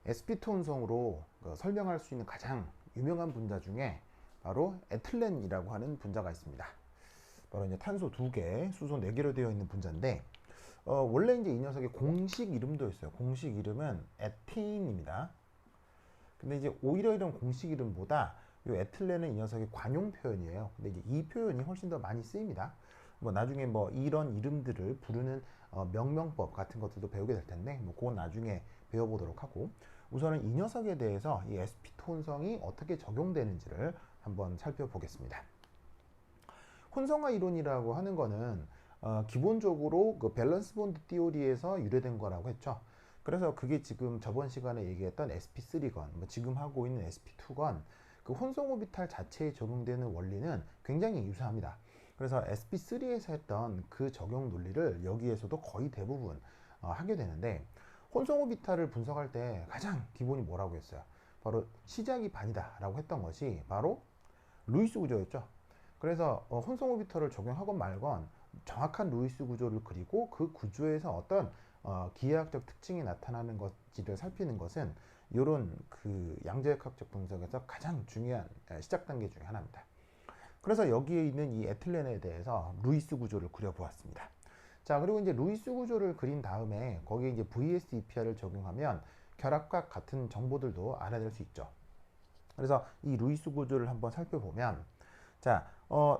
sp2 혼성으로 설명할 수 있는 가장 유명한 분자 중에 바로 에틸렌이라고 하는 분자가 있습니다. 바로 이제 탄소 2개, 수소 4개로 되어 있는 분자인데, 원래 이제 이 녀석의 공식 이름도 있어요. 공식 이름은 에틴입니다. 근데 이제 오히려 이런 공식 이름보다 이 에틸렌은 이 녀석의 관용 표현이에요. 근데 이제 이 표현이 훨씬 더 많이 쓰입니다. 뭐 나중에 뭐 이런 이름들을 부르는 명명법 같은 것들도 배우게 될 텐데, 뭐 그건 나중에 배워보도록 하고, 우선은 이 녀석에 대해서 이 sp2 혼성이 어떻게 적용되는지를 한번 살펴보겠습니다. 혼성화 이론이라고 하는 거는 기본적으로 그 밸런스 본드 티오리에서 유래된 거라고 했죠. 그래서 그게 지금 저번 시간에 얘기했던 sp3건, 뭐 지금 하고 있는 sp2건, 그 혼성 오비탈 자체에 적용되는 원리는 굉장히 유사합니다. 그래서 sp3에서 했던 그 적용 논리를 여기에서도 거의 대부분 하게 되는데, 혼성 오비탈을 분석할 때 가장 기본이 뭐라고 했어요? 바로 시작이 반이다 라고 했던 것이 바로 루이스 구조였죠. 그래서 혼성 오비터를 적용하건 말건 정확한 루이스 구조를 그리고 그 구조에서 어떤 기하학적 특징이 나타나는 것지를 살피는 것은 이런 그 양자역학적 분석에서 가장 중요한 시작 단계 중에 하나입니다. 그래서 여기에 있는 이 에틸렌에 대해서 루이스 구조를 그려보았습니다. 자, 그리고 이제 루이스 구조를 그린 다음에 거기에 이제 VS EPR을 적용하면 결합과 같은 정보들도 알아낼 수 있죠. 그래서 이 루이스 구조를 한번 살펴보면, 자,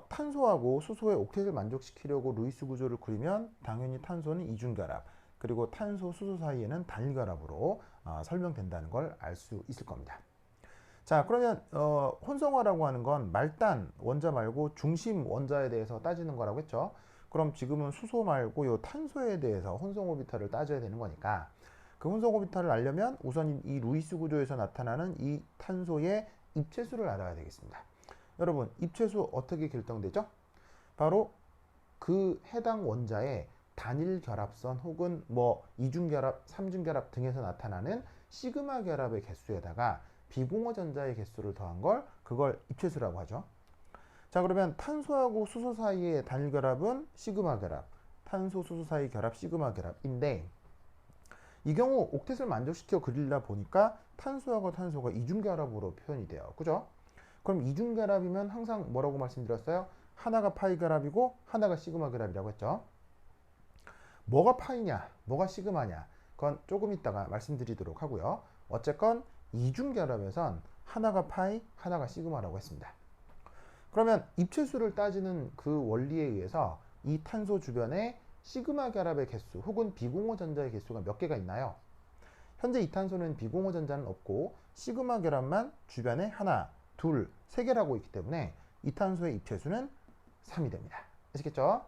탄소하고 수소의 옥텟을 만족시키려고 루이스 구조를 그리면 당연히 탄소는 이중결합, 그리고 탄소, 수소 사이에는 단일결합으로 설명된다는 걸 알 수 있을 겁니다. 자, 그러면 혼성화라고 하는 건 말단 원자 말고 중심 원자에 대해서 따지는 거라고 했죠. 그럼 지금은 수소 말고 요 탄소에 대해서 혼성 오비탈을 따져야 되는 거니까, 그 혼성 오비탈을 알려면 우선 이 루이스 구조에서 나타나는 이 탄소의 입체수를 알아야 되겠습니다. 여러분, 입체수 어떻게 결정되죠? 바로 그 해당 원자의 단일 결합선 혹은 뭐 이중결합, 삼중결합 등에서 나타나는 시그마 결합의 개수에다가 비공허 전자의 개수를 더한 걸, 그걸 입체수라고 하죠. 자, 그러면 탄소하고 수소 사이의 단일 결합은 시그마 결합, 탄소 수소 사이 결합 시그마 결합인데, 이 경우 옥텟을 만족시켜 그리다 보니까 탄소하고 탄소가 이중결합으로 표현이 돼요. 그죠? 그럼 이중결합이면 항상 뭐라고 말씀드렸어요? 하나가 파이 결합이고 하나가 시그마 결합이라고 했죠. 뭐가 파이냐, 뭐가 시그마냐, 그건 조금 이따가 말씀드리도록 하고요. 어쨌건 이중결합에선 하나가 파이, 하나가 시그마라고 했습니다. 그러면 입체수를 따지는 그 원리에 의해서 이 탄소 주변에 시그마 결합의 개수 혹은 비공허 전자의 개수가 몇 개가 있나요? 현재 이 탄소는 비공허 전자는 없고 시그마 결합만 주변에 하나, 둘, 세 개라고 있기 때문에 이 탄소의 입체수는 3이 됩니다. 아시겠죠?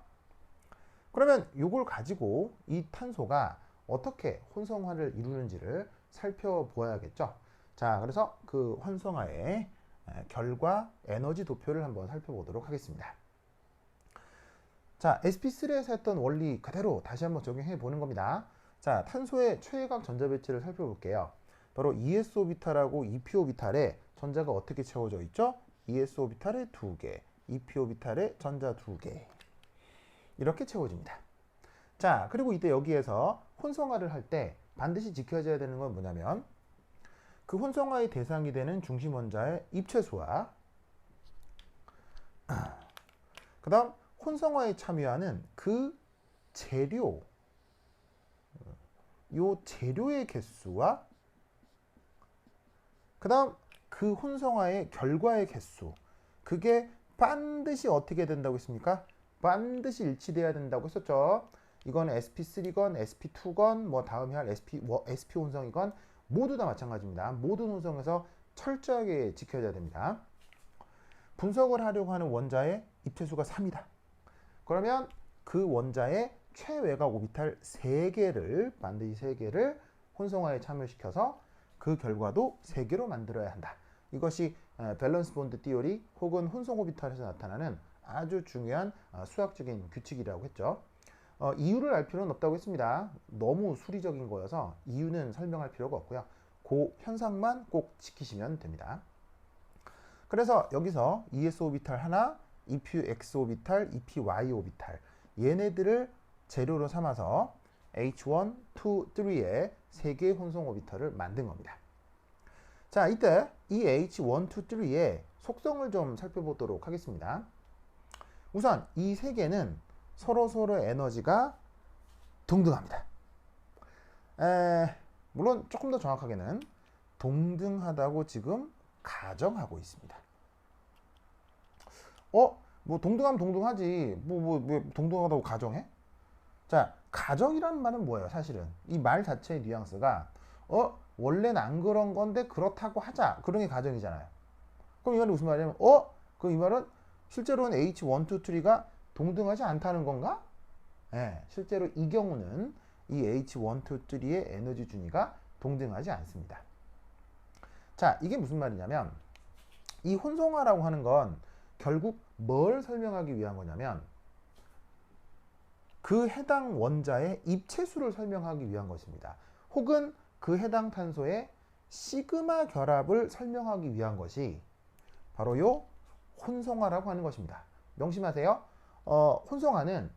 그러면 이걸 가지고 이 탄소가 어떻게 혼성화를 이루는지를 살펴보아야겠죠. 자, 그래서 그 혼성화의 결과 에너지 도표를 한번 살펴보도록 하겠습니다. 자, sp3에서 했던 원리 그대로 다시 한번 적용해 보는 겁니다. 자, 탄소의 최외곽 전자 배치를 살펴볼게요. 바로 ES 오비탈하고 EP 오비탈에 전자가 어떻게 채워져 있죠? ES 오비탈에 2개, EP 오비탈에 전자 2개. 이렇게 채워집니다. 자, 그리고 이때 여기에서 혼성화를 할 때 반드시 지켜져야 되는 건 뭐냐면, 그 혼성화의 대상이 되는 중심 원자의 입체수와 그 다음 혼성화에 참여하는 그 재료, 요 재료의 개수와 그 다음 그 혼성화의 결과의 개수, 그게 반드시 어떻게 된다고 했습니까? 반드시 일치돼야 된다고 했었죠. 이건 sp3건 sp2건 뭐 다음에 할 sp 혼성이건 모두 다 마찬가지입니다. 모든 혼성에서 철저하게 지켜져야 됩니다. 분석을 하려고 하는 원자의 입체수가 3이다. 그러면 그 원자의 최외곽 오비탈 3개를, 반드시 3개를 혼성화에 참여시켜서 그 결과도 3개로 만들어야 한다. 이것이 밸런스 본드 티오리 혹은 혼성 오비탈에서 나타나는 아주 중요한 수학적인 규칙이라고 했죠. 이유를 알 필요는 없다고 했습니다. 너무 수리적인 거여서 이유는 설명할 필요가 없고요. 그 현상만 꼭 지키시면 됩니다. 그래서 여기서 ES 오비탈 하나, EPX 오비탈, EPY 오비탈, 얘네들을 재료로 삼아서 H1, 2, 3의 3개의 혼성 오비탈을 만든 겁니다. 자, 이때 이 H123의 속성을 좀 살펴보도록 하겠습니다. 우선 이 세 개는 서로 에너지가 동등합니다. 물론 조금 더 정확하게는 동등하다고 지금 가정하고 있습니다. 뭐 동등하면 동등하지. 왜 동등하다고 가정해? 자, 가정이라는 말은 뭐예요? 사실은 이 말 자체의 뉘앙스가 원래는 안 그런 건데 그렇다고 하자. 그런 게 가정이잖아요. 그럼 이 말이 무슨 말이냐면 그럼 이 말은 실제로는 H123가 동등하지 않다는 건가? 네, 실제로 이 경우는 이 H123의 에너지 준위가 동등하지 않습니다. 자, 이게 무슨 말이냐면 이 혼성화라고 하는 건 결국 뭘 설명하기 위한 거냐면 그 해당 원자의 입체수를 설명하기 위한 것입니다. 혹은 그 해당 탄소의 시그마 결합을 설명하기 위한 것이 바로 요 혼성화라고 하는 것입니다. 명심하세요. 혼성화는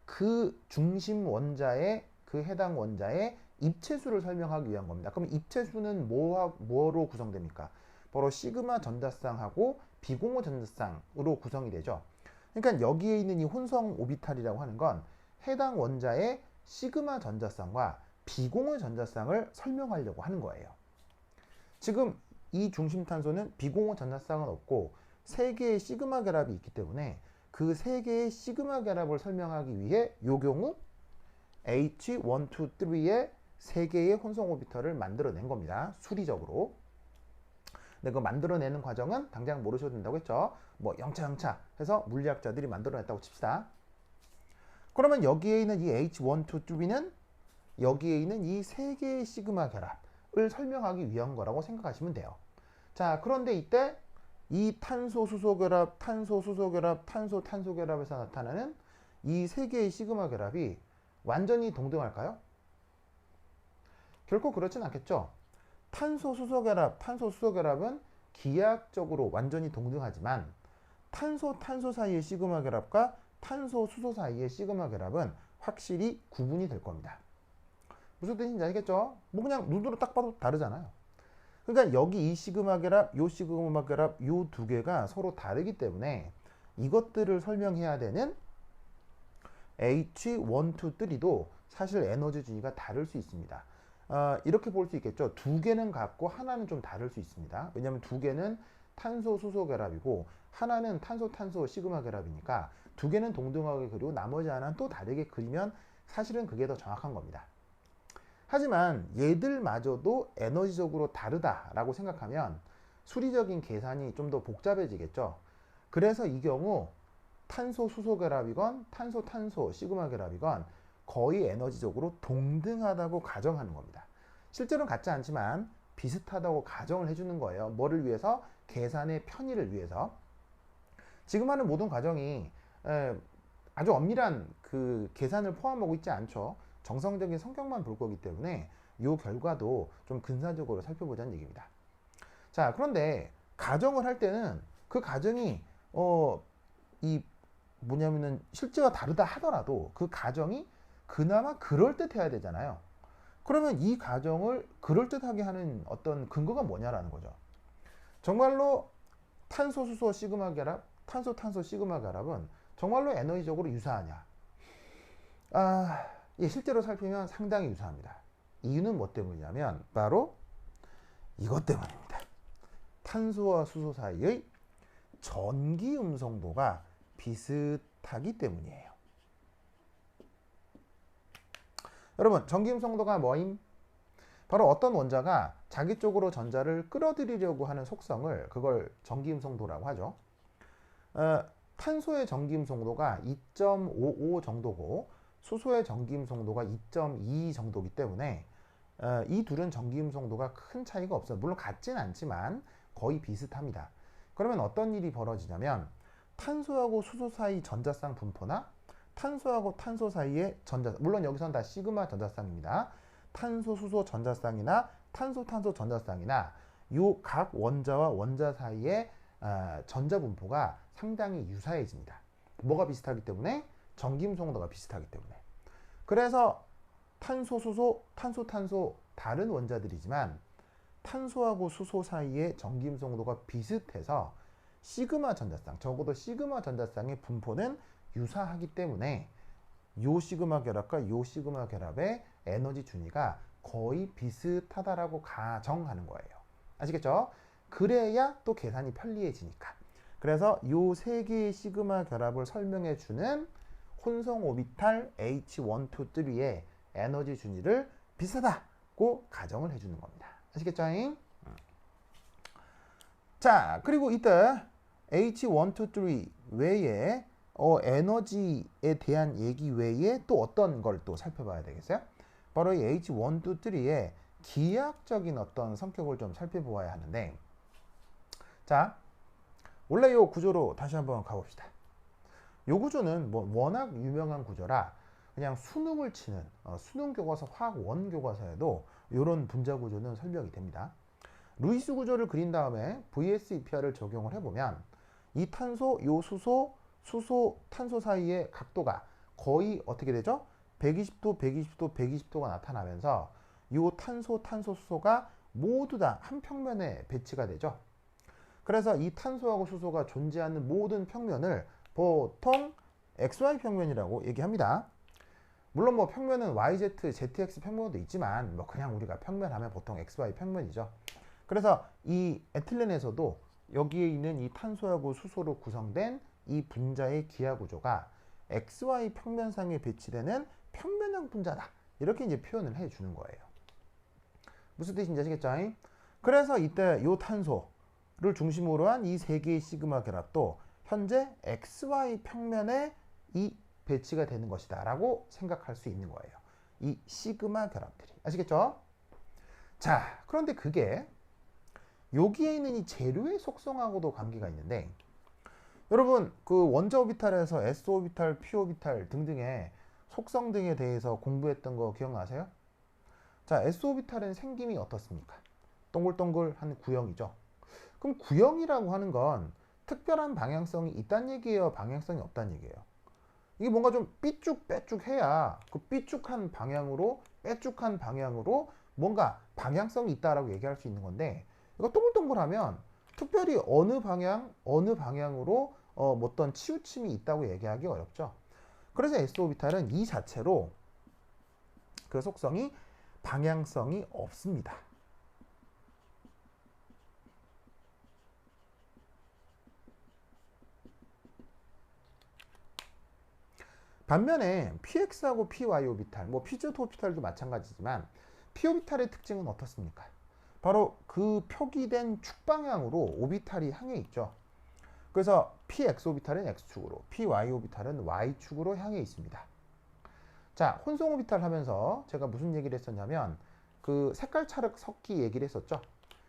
그 중심 원자의 그 해당 원자의 입체수를 설명하기 위한 겁니다. 그럼 입체수는 뭐로 구성됩니까? 바로 시그마 전자쌍하고 비공호 전자쌍으로 구성이 되죠. 그러니까 여기에 있는 이 혼성 오비탈이라고 하는 건 해당 원자의 시그마 전자쌍과 비공호 전자쌍을 설명하려고 하는 거예요. 지금 이 중심탄소는 비공호 전자쌍은 없고 3개의 시그마 결합이 있기 때문에 그 3개의 시그마 결합을 설명하기 위해 이 경우 H123의 3개의 혼성 오비탈을 만들어낸 겁니다. 수리적으로. 근데 그 만들어내는 과정은 당장 모르셔도 된다고 했죠. 뭐 영차 해서 물리학자들이 만들어냈다고 칩시다. 그러면 여기에 있는 이 H123는 여기에 있는 이 3개의 시그마 결합을 설명하기 위한 거라고 생각하시면 돼요. 자, 그런데 이때 이 탄소 수소 결합, 탄소 수소 결합, 탄소 탄소 결합에서 나타나는 이 3개의 시그마 결합이 완전히 동등할까요? 결코 그렇진 않겠죠. 탄소 수소 결합은 기하학적으로 완전히 동등하지만 탄소 탄소 사이의 시그마 결합과 탄소 수소 사이의 시그마 결합은 확실히 구분이 될 겁니다. 무슨 뜻인지 알겠죠? 뭐 그냥 눈으로 딱 봐도 다르잖아요. 그러니까 여기 이 시그마 결합, 요 시그마 결합, 요 두 개가 서로 다르기 때문에 이것들을 설명해야 되는 H123도 사실 에너지 준위가 다를 수 있습니다. 이렇게 볼 수 있겠죠. 두 개는 같고 하나는 좀 다를 수 있습니다. 왜냐하면 두 개는 탄소 수소 결합이고 하나는 탄소 탄소 시그마 결합이니까 두 개는 동등하게 그리고 나머지 하나는 또 다르게 그리면 사실은 그게 더 정확한 겁니다. 하지만 얘들마저도 에너지적으로 다르다라고 생각하면 수리적인 계산이 좀 더 복잡해지겠죠. 그래서 이 경우 탄소 수소 결합이건 탄소 탄소 시그마 결합이건 거의 에너지적으로 동등하다고 가정하는 겁니다. 실제로는 같지 않지만 비슷하다고 가정을 해주는 거예요. 뭐를 위해서? 계산의 편의를 위해서. 지금 하는 모든 과정이 아주 엄밀한 그 계산을 포함하고 있지 않죠. 정성적인 성격만 볼 거기 때문에 이 결과도 좀 근사적으로 살펴보자는 얘기입니다. 자, 그런데 가정을 할 때는 그 가정이 이 뭐냐면은 실제와 다르다 하더라도 그 가정이 그나마 그럴듯해야 되잖아요. 그러면 이 가정을 그럴듯하게 하는 어떤 근거가 뭐냐라는 거죠. 정말로 탄소 수소 시그마 결합, 탄소 탄소 시그마 결합은 정말로 에너지적으로 유사하냐? 예, 실제로 살피면 상당히 유사합니다. 이유는 뭐 때문이냐면 바로 이것 때문입니다. 탄소와 수소 사이의 전기 음성도가 비슷하기 때문이에요. 여러분, 전기 음성도가 뭐임? 바로 어떤 원자가 자기 쪽으로 전자를 끌어들이려고 하는 속성을 그걸 전기 음성도라고 하죠. 탄소의 전기 음성도가 2.55 정도고 수소의 전기 음성도가 2.2 정도이기 때문에 이 둘은 전기 음성도가 큰 차이가 없어요. 물론 같진 않지만 거의 비슷합니다. 그러면 어떤 일이 벌어지냐면 탄소하고 수소 사이 전자쌍 분포나 탄소하고 탄소 사이의 물론 여기서는 다 시그마 전자쌍입니다. 탄소 수소 전자쌍이나 탄소 탄소 전자쌍이나 요 각 원자와 원자 사이의 전자 분포가 상당히 유사해집니다. 뭐가 비슷하기 때문에? 전기 음성도가 비슷하기 때문에. 그래서 탄소 수소, 탄소 탄소 다른 원자들이지만 탄소하고 수소 사이의 전기음성도가 비슷해서 시그마 전자쌍, 적어도 시그마 전자쌍의 분포는 유사하기 때문에 요 시그마 결합과 요 시그마 결합의 에너지 준위가 거의 비슷하다라고 가정하는 거예요. 아시겠죠? 그래야 또 계산이 편리해지니까. 그래서 요 세 개의 시그마 결합을 설명해 주는 혼성 오비탈 H1, 2, 3의 에너지 준위를 비슷하다고 가정을 해주는 겁니다. 아시겠죠? 자, 그리고 이때 H1, 2, 3 외에 에너지에 대한 얘기 외에 또 어떤 걸 또 살펴봐야 되겠어요? 바로 이 H1, 2, 3의 기하학적인 어떤 성격을 좀 살펴보아야 하는데, 자, 원래 이 구조로 다시 한번 가봅시다. 이 구조는 뭐 워낙 유명한 구조라 그냥 수능을 치는 수능 교과서 화학 원 교과서에도 이런 분자 구조는 설명이 됩니다. 루이스 구조를 그린 다음에 VS-EPR을 적용을 해보면 이 탄소, 요 수소, 탄소 사이의 각도가 거의 어떻게 되죠? 120도, 120도, 120도가 나타나면서 이 탄소, 수소가 모두 다 한 평면에 배치가 되죠. 그래서 이 탄소하고 수소가 존재하는 모든 평면을 보통 XY 평면이라고 얘기합니다. 물론 뭐 평면은 YZ, ZX 평면도 있지만 뭐 그냥 우리가 평면 하면 보통 XY 평면이죠. 그래서 이 에틸렌에서도 여기에 있는 이 탄소하고 수소로 구성된 이 분자의 기하 구조가 XY 평면상에 배치되는 평면형 분자다. 이렇게 이제 표현을 해 주는 거예요. 무슨 뜻인지 아시겠죠? 그래서 이때 이 탄소를 중심으로 한 이 세 개의 시그마 결합도 현재 XY 평면에 이 배치가 되는 것이다 라고 생각할 수 있는 거예요. 이 시그마 결합들이. 아시겠죠? 자, 그런데 그게 여기에 있는 이 재료의 속성하고도 관계가 있는데, 여러분 그 원자 오비탈에서 S 오비탈, P 오비탈 등등의 속성 등에 대해서 공부했던 거 기억나세요? 자, S 오비탈은 생김이 어떻습니까? 동글동글한 구형이죠. 그럼 구형이라고 하는 건 특별한 방향성이 있다는 얘기예요? 방향성이 없다는 얘기예요? 이게 뭔가 좀 삐쭉빼쭉해야 그 삐쭉한 방향으로 뭔가 방향성이 있다라고 얘기할 수 있는 건데, 이거 동글동글하면 특별히 어느 방향으로 어떤 치우침이 있다고 얘기하기 어렵죠. 그래서 S 오비탈은 이 자체로 그 속성이 방향성이 없습니다. 반면에 PX하고 PY 오비탈, 뭐 PZ 오비탈도 마찬가지지만 P 오비탈의 특징은 어떻습니까? 바로 그 표기된 축방향으로 오비탈이 향해 있죠. 그래서 PX 오비탈은 X축으로, PY 오비탈은 Y축으로 향해 있습니다. 자, 혼성 오비탈 하면서 제가 무슨 얘기를 했었냐면 그 색깔 차륵 섞기 얘기를 했었죠.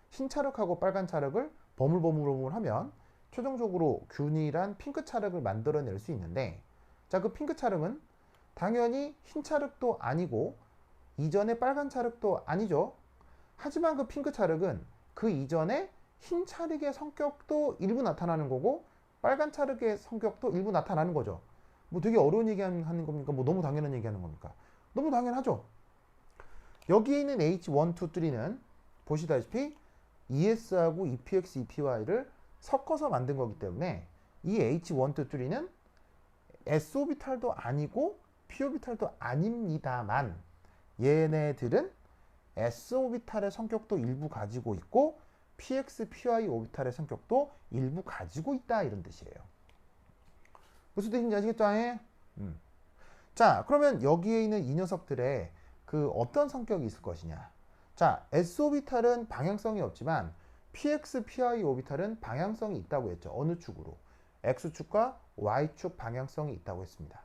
흰 차륵하고 빨간 차륵을 버물버물 하면 최종적으로 균일한 핑크 차륵을 만들어낼 수 있는데, 자, 그 핑크 차륵은 당연히 흰 차륵도 아니고 이전에 빨간 차륵도 아니죠. 하지만 그 핑크 차륵은 그 이전에 흰 차륵의 성격도 일부 나타나는 거고 빨간 차륵의 성격도 일부 나타나는 거죠. 뭐 되게 어려운 얘기 하는 겁니까? 뭐 너무 당연한 얘기 하는 겁니까? 너무 당연하죠. 여기에 있는 H1, 2, 3는 보시다시피 ES하고 EPX, EPY를 섞어서 만든 거기 때문에 이 H1, 2, 3는 S 오비탈도 아니고 P 오비탈도 아닙니다만 얘네들은 S 오비탈의 성격도 일부 가지고 있고 PX, PY 오비탈의 성격도 일부 가지고 있다, 이런 뜻이에요. 무슨 뜻인지 아시겠죠? 자, 그러면 여기에 있는 이 녀석들의 그 어떤 성격이 있을 것이냐. 자, S 오비탈은 방향성이 없지만 PX, PY 오비탈은 방향성이 있다고 했죠. 어느 축으로? X축과 Y축 방향성이 있다고 했습니다.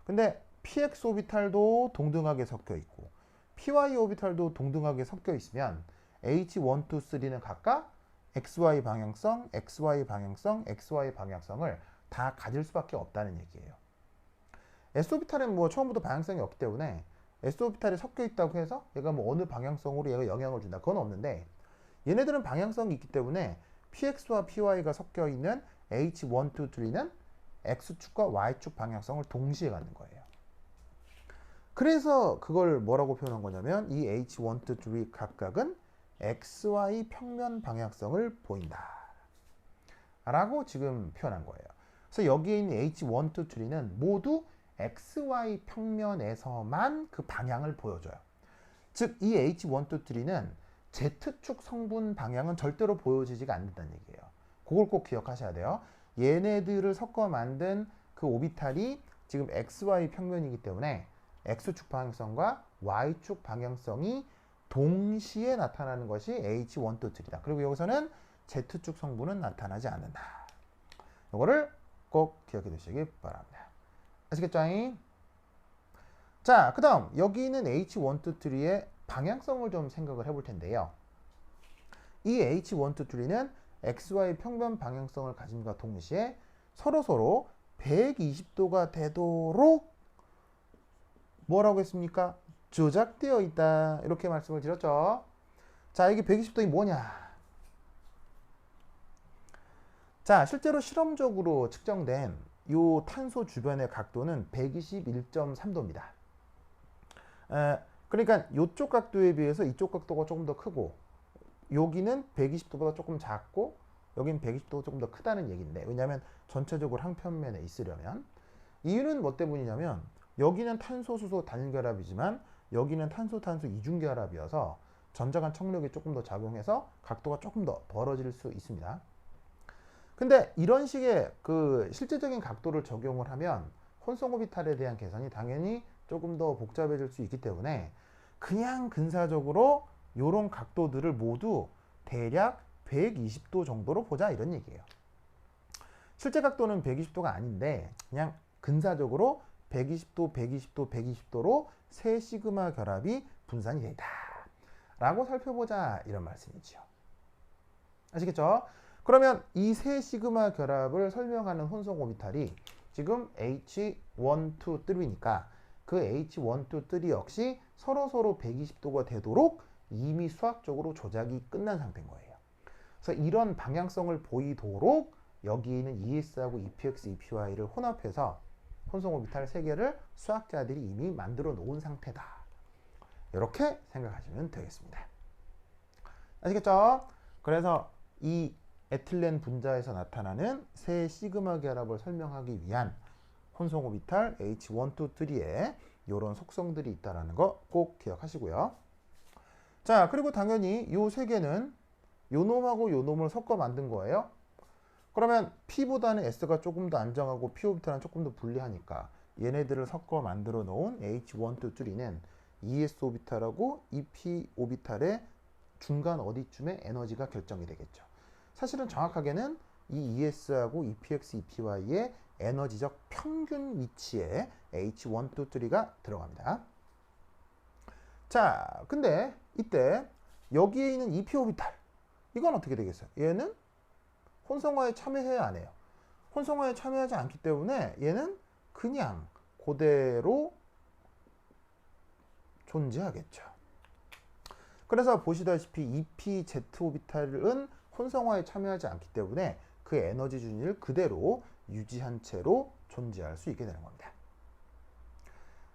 근데 PX 오비탈도 동등하게 섞여 있고 PY 오비탈도 동등하게 섞여 있으면 H1, 2, 3는 각각 XY 방향성, XY 방향성, XY 방향성을 다 가질 수밖에 없다는 얘기예요. S 오비탈은 뭐 처음부터 방향성이 없기 때문에 S 오비탈이 섞여 있다고 해서 얘가 뭐 어느 방향성으로 얘가 영향을 준다, 그건 없는데, 얘네들은 방향성이 있기 때문에 PX와 PY가 섞여 있는 H1, 2, 3는 X축과 Y축 방향성을 동시에 갖는 거예요. 그래서 그걸 뭐라고 표현한 거냐면 이 H1, 2, 3 각각은 XY 평면 방향성을 보인다 라고 지금 표현한 거예요. 그래서 여기에 있는 H1, 2, 3는 모두 XY 평면에서만 그 방향을 보여줘요. 즉 이 H1, 2, 3는 Z축 성분 방향은 절대로 보여지지가 않는다는 얘기예요. 그걸 꼭 기억하셔야 돼요. 얘네들을 섞어 만든 그 오비탈이 지금 XY 평면이기 때문에 X축 방향성과 Y축 방향성이 동시에 나타나는 것이 H1, 2, 3다. 그리고 여기서는 Z축 성분은 나타나지 않는다. 이거를 꼭 기억해 두시기 바랍니다. 아시겠죠? 자, 그 다음 여기 있는 H1, 2, 3의 방향성을 좀 생각을 해볼 텐데요. 이 H1, 2, 3는 XY 평면 방향성을 가짐과 동시에 서로 120도가 되도록 뭐라고 했습니까? 조작되어 있다. 이렇게 말씀을 드렸죠. 자, 이게 120도이 뭐냐? 자, 실제로 실험적으로 측정된 이 탄소 주변의 각도는 121.3도입니다. 그러니까 이쪽 각도에 비해서 이쪽 각도가 조금 더 크고 여기는 120도보다 조금 작고 여기는 120도가 조금 더 크다는 얘기인데, 왜냐하면 전체적으로 한 평면에 있으려면. 이유는 뭐 때문이냐면 여기는 탄소 수소 단결합이지만 여기는 탄소 이중결합이어서 전자 간 청력이 조금 더 작용해서 각도가 조금 더 벌어질 수 있습니다. 근데 이런 식의 그 실제적인 각도를 적용을 하면 혼성 오비탈에 대한 계산이 당연히 조금 더 복잡해질 수 있기 때문에 그냥 근사적으로 이런 각도들을 모두 대략 120도 정도로 보자, 이런 얘기예요. 실제 각도는 120도가 아닌데 그냥 근사적으로 120도, 120도, 120도로 세 시그마 결합이 분산이 되어 있다 라고 살펴보자, 이런 말씀이죠. 아시겠죠? 그러면 이 세 시그마 결합을 설명하는 혼성 오비탈이 지금 H1, 2, 3니까 그 H1, 2, 3 역시 서로 120도가 되도록 이미 수학적으로 조작이 끝난 상태인 거예요. 그래서 이런 방향성을 보이도록 여기 있는 ES하고 EPX, EPY를 혼합해서 혼성 오비탈 3개를 수학자들이 이미 만들어 놓은 상태다. 이렇게 생각하시면 되겠습니다. 아시겠죠? 그래서 이 에틸렌 분자에서 나타나는 세 시그마 결합을 설명하기 위한 혼성 오비탈 H1, 2, 3에 이런 속성들이 있다는 거 꼭 기억하시고요. 자, 그리고 당연히 이 세 개는 요 놈하고 요 놈을 섞어 만든 거예요. 그러면 P보다는 S가 조금 더 안정하고 P 오비탈은 조금 더 불리하니까 얘네들을 섞어 만들어 놓은 H1, 2, 3는 ES 오비탈하고 EP 오비탈의 중간 어디쯤에 에너지가 결정이 되겠죠. 사실은 정확하게는 이 ES하고 EPX, EPY의 에너지적 평균 위치에 H1, 2, 3가 들어갑니다. 자, 근데 이때 여기에 있는 EP 오비탈, 이건 어떻게 되겠어요? 얘는 혼성화에 참여해야 안 해요. 혼성화에 참여하지 않기 때문에 얘는 그냥 그대로 존재하겠죠. 그래서 보시다시피 EPZ 오비탈은 혼성화에 참여하지 않기 때문에 그 에너지 준위를 그대로 유지한 채로 존재할 수 있게 되는 겁니다.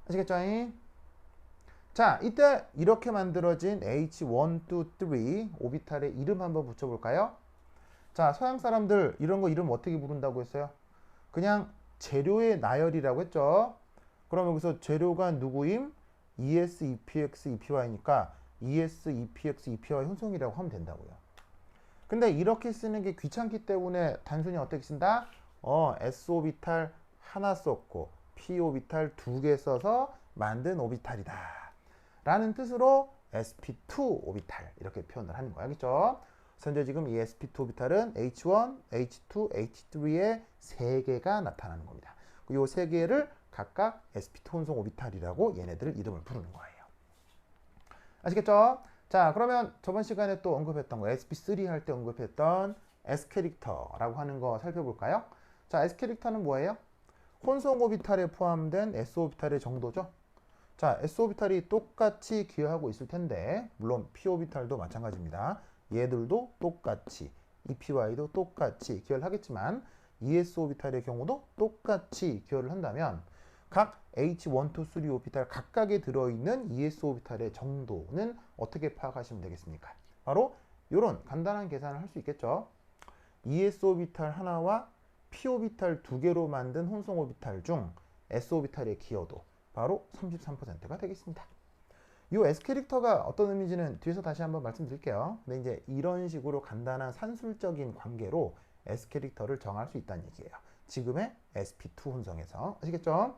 아시겠죠? 자, 이때 이렇게 만들어진 H1, 2, 3 오비탈의 이름 한번 붙여볼까요? 자, 서양 사람들 이런 거 이름 어떻게 부른다고 했어요? 그냥 재료의 나열이라고 했죠. 그럼 여기서 재료가 누구임? ES, EPX, EPY니까 ES, EPX, EPY 혼성이라고 하면 된다고요. 근데 이렇게 쓰는 게 귀찮기 때문에 단순히 어떻게 쓴다? S 오비탈 하나 썼고 P 오비탈 2개 써서 만든 오비탈이다 라는 뜻으로 sp2 오비탈 이렇게 표현을 하는 거야. 그렇죠? 현재 지금 이 sp2 오비탈은 H1, H2, H3의 3개가 나타나는 겁니다. 이 3개를 각각 sp2 혼성 오비탈이라고 얘네들 이름을 부르는 거예요. 아시겠죠? 자, 그러면 저번 시간에 또 언급했던 거 sp3 할 때 언급했던 S 캐릭터라고 하는 거 살펴볼까요? 자, S 캐릭터는 뭐예요? 혼성 오비탈에 포함된 S 오비탈의 정도죠. 자, S 오비탈이 똑같이 기여하고 있을 텐데 물론 P 오비탈도 마찬가지입니다. 얘들도 똑같이 EPY도 똑같이 기여를 하겠지만 ES 오비탈의 경우도 똑같이 기여를 한다면 각 H1, 2, 3 오비탈 각각에 들어있는 ES 오비탈의 정도는 어떻게 파악하시면 되겠습니까? 바로 이런 간단한 계산을 할 수 있겠죠. ES 오비탈 하나와 P 오비탈 두 개로 만든 혼성 오비탈 중 S 오비탈의 기여도 바로 33%가 되겠습니다. 이 S 캐릭터가 어떤 의미인지는 뒤에서 다시 한번 말씀드릴게요. 근데 이제 이런 식으로 간단한 산술적인 관계로 S 캐릭터를 정할 수 있다는 얘기예요. 지금의 sp2 혼성에서. 아시겠죠?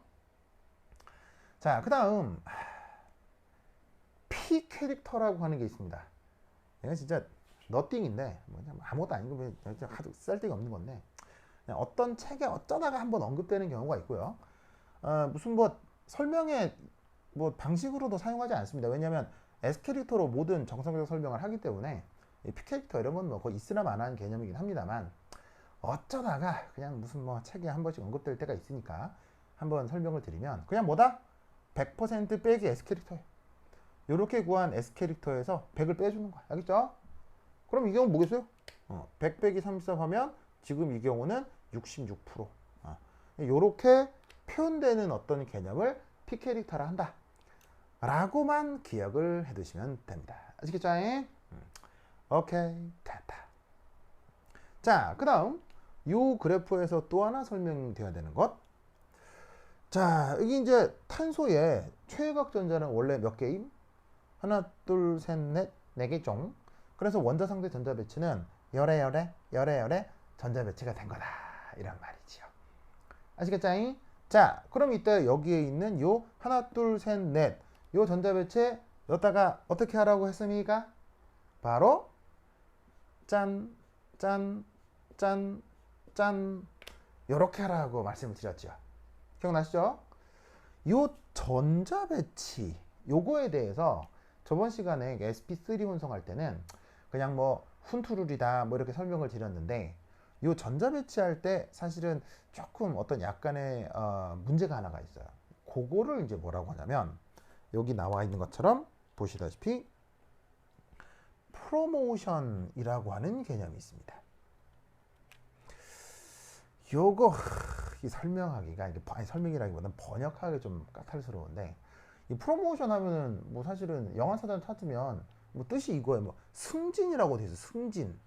자, 그 다음 P 캐릭터라고 하는 게 있습니다. 이건 진짜 너띵인데 아무것도 아니고 하도 쓸데가 없는 건데 어떤 책에 어쩌다가 한번 언급되는 경우가 있고요. 무슨 뭐 설명에 뭐 방식으로도 사용하지 않습니다. 왜냐하면 S 캐릭터로 모든 정성적 설명을 하기 때문에 이 P 캐릭터 이런 건 뭐 거의 있으나 마나한 개념이긴 합니다만 어쩌다가 그냥 무슨 뭐 책에 한 번씩 언급될 때가 있으니까 한번 설명을 드리면 그냥 뭐다? 100% 빼기 S 캐릭터예요. 이렇게 구한 S 캐릭터에서 100을 빼주는 거야. 알겠죠? 그럼 이 경우는 뭐겠어요? 100 빼기 33 하면 지금 이 경우는 66%. 이렇게 표현되는 어떤 개념을 P 캐릭터라 한다. 라고만 기억을 해두시면 됩니다. 아시겠죠? 오케이, 됐다. 자, 그 다음 이 그래프에서 또 하나 설명되어야 되는 것. 자, 여기 이제 탄소의 최외곽 전자는 원래 몇 개임? 하나, 둘, 셋, 넷, 네 개종. 그래서 원자 상대 전자 배치는 열에 전자 배치가 된 거다. 이런 말이지요. 아시겠죠? 자, 그럼 이때 여기에 있는 요 하나, 둘, 셋, 넷 요 전자 배치 여기다가 어떻게 하라고 했습니까? 바로 짠, 짠, 짠, 짠 요렇게 하라고 말씀을 드렸죠. 기억나시죠? 요 전자 배치 요거에 대해서 저번 시간에 sp3 혼성할 때는 그냥 뭐 훈투룰이다 뭐 이렇게 설명을 드렸는데 요 전자 배치할 때 사실은 조금 어떤 약간의 문제가 하나가 있어요. 그거를 이제 뭐라고 하냐면 여기 나와 있는 것처럼 보시다시피 프로모션이라고 하는 개념이 있습니다. 요거 이 설명하기가 아니 설명이라기보다는 번역하기 좀 까탈스러운데 이 프로모션 하면은 뭐 사실은 영화사전 찾으면 뭐 뜻이 이거예요. 뭐 승진이라고 돼 있어. 승진.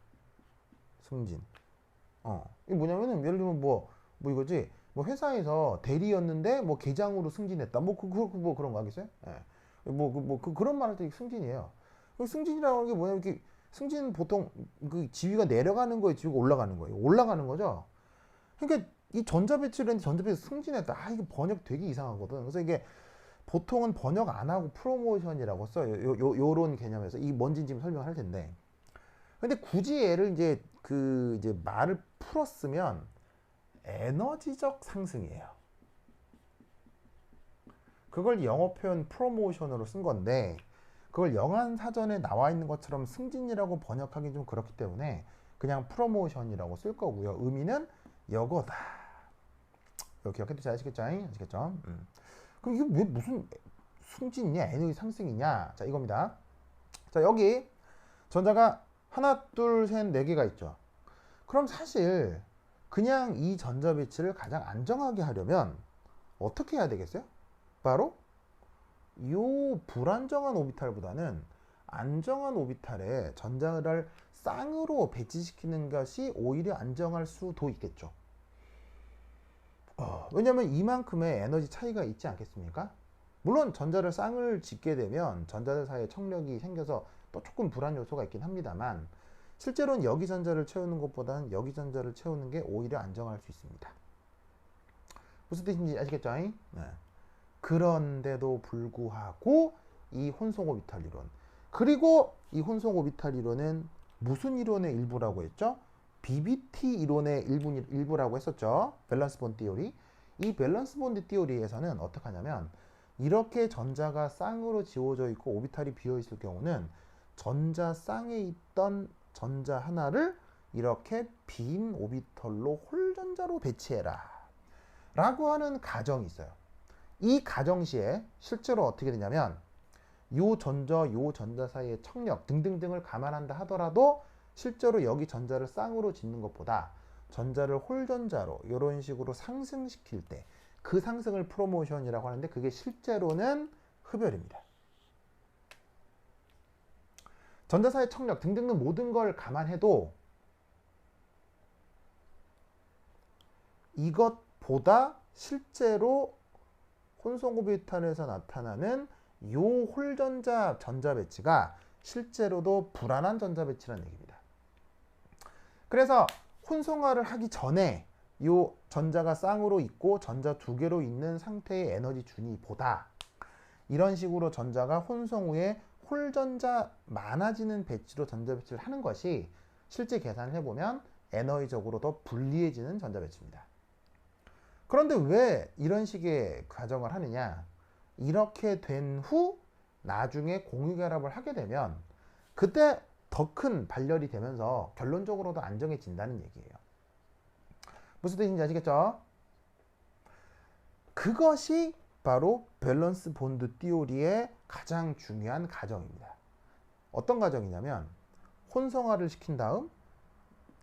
이게 뭐냐면은 예를 들면 뭐 이거지. 뭐 회사에서 대리였는데 뭐 계장으로 승진했다. 뭐 그런 거 하겠어요? 예. 그런 말 할 때 승진이에요. 승진이라고 하는 게 뭐냐면 이렇게 승진 보통 그 지위가 내려가는 거예요, 지위가 올라가는 거예요. 올라가는 거죠. 그러니까 이 전자 배치를 했는데 전자 배치 승진했다. 이게 번역 되게 이상하거든. 그래서 이게 보통은 번역 안 하고 프로모션이라고 써요. 요런 개념에서 이 뭔지 지금 설명할 텐데. 근데 굳이 얘를 이제 이제 말을 풀었으면 에너지적 상승이에요. 그걸 영어 표현 프로모션으로 쓴 건데 그걸 영한 사전에 나와 있는 것처럼 승진이라고 번역하기 좀 그렇기 때문에 그냥 프로모션이라고 쓸 거고요. 의미는 여거다. 이거 기억해 두셔야 아시겠죠? 아시겠죠? 그럼 이게 무슨 승진이냐, 에너지 상승이냐? 자, 이겁니다. 자, 여기 전자가 하나, 둘, 셋, 네 개가 있죠. 그럼 사실 그냥 이 전자 배치를 가장 안정하게 하려면 어떻게 해야 되겠어요? 바로 이 불안정한 오비탈보다는 안정한 오비탈에 전자를 쌍으로 배치시키는 것이 오히려 안정할 수도 있겠죠. 왜냐하면 이만큼의 에너지 차이가 있지 않겠습니까? 물론 전자를 쌍을 짓게 되면 전자들 사이에 청력이 생겨서 또 조금 불안 요소가 있긴 합니다만 실제로는 여기 전자를 채우는 것보다는 여기 전자를 채우는 게 오히려 안정할 수 있습니다. 무슨 뜻인지 아시겠죠? 네. 그런데도 불구하고 이 혼성 오비탈 이론, 그리고 이 혼성 오비탈 이론은 무슨 이론의 일부라고 했죠? BBT 이론의 일부라고 했었죠. 밸런스 본드 티오리. 이 밸런스 본드 티오리에서는 어떻게 하냐면 이렇게 전자가 쌍으로 지워져 있고 오비탈이 비어 있을 경우는 전자 쌍에 있던 전자 하나를 이렇게 빈 오비털로 홀전자로 배치해라 라고 하는 가정이 있어요. 이 가정 시에 실제로 어떻게 되냐면 요 전자 사이의 청력 등등등을 감안한다 하더라도 실제로 여기 전자를 쌍으로 짓는 것보다 전자를 홀전자로 이런 식으로 상승시킬 때 그 상승을 프로모션이라고 하는데 그게 실제로는 흡열입니다. 전자사의 청력 등등등 모든 걸 감안해도 이것보다 실제로 혼성오비탈에서 나타나는 요 홀전자 전자 배치가 실제로도 불안한 전자 배치라는 얘기입니다. 그래서 혼성화를 하기 전에 요 전자가 쌍으로 있고 전자 두 개로 있는 상태의 에너지 준위보다 이런 식으로 전자가 혼성 후에 홀전자 많아지는 배치로 전자 배치를 하는 것이 실제 계산을 해보면 에너지적으로 더 불리해지는 전자 배치입니다. 그런데 왜 이런 식의 과정을 하느냐? 이렇게 된 후 나중에 공유결합을 하게 되면 그때 더 큰 발열이 되면서 결론적으로도 안정해진다는 얘기예요. 무슨 뜻인지 아시겠죠? 그것이 바로 밸런스 본드 띠오리의 가장 중요한 과정입니다. 어떤 과정이냐면 혼성화를 시킨 다음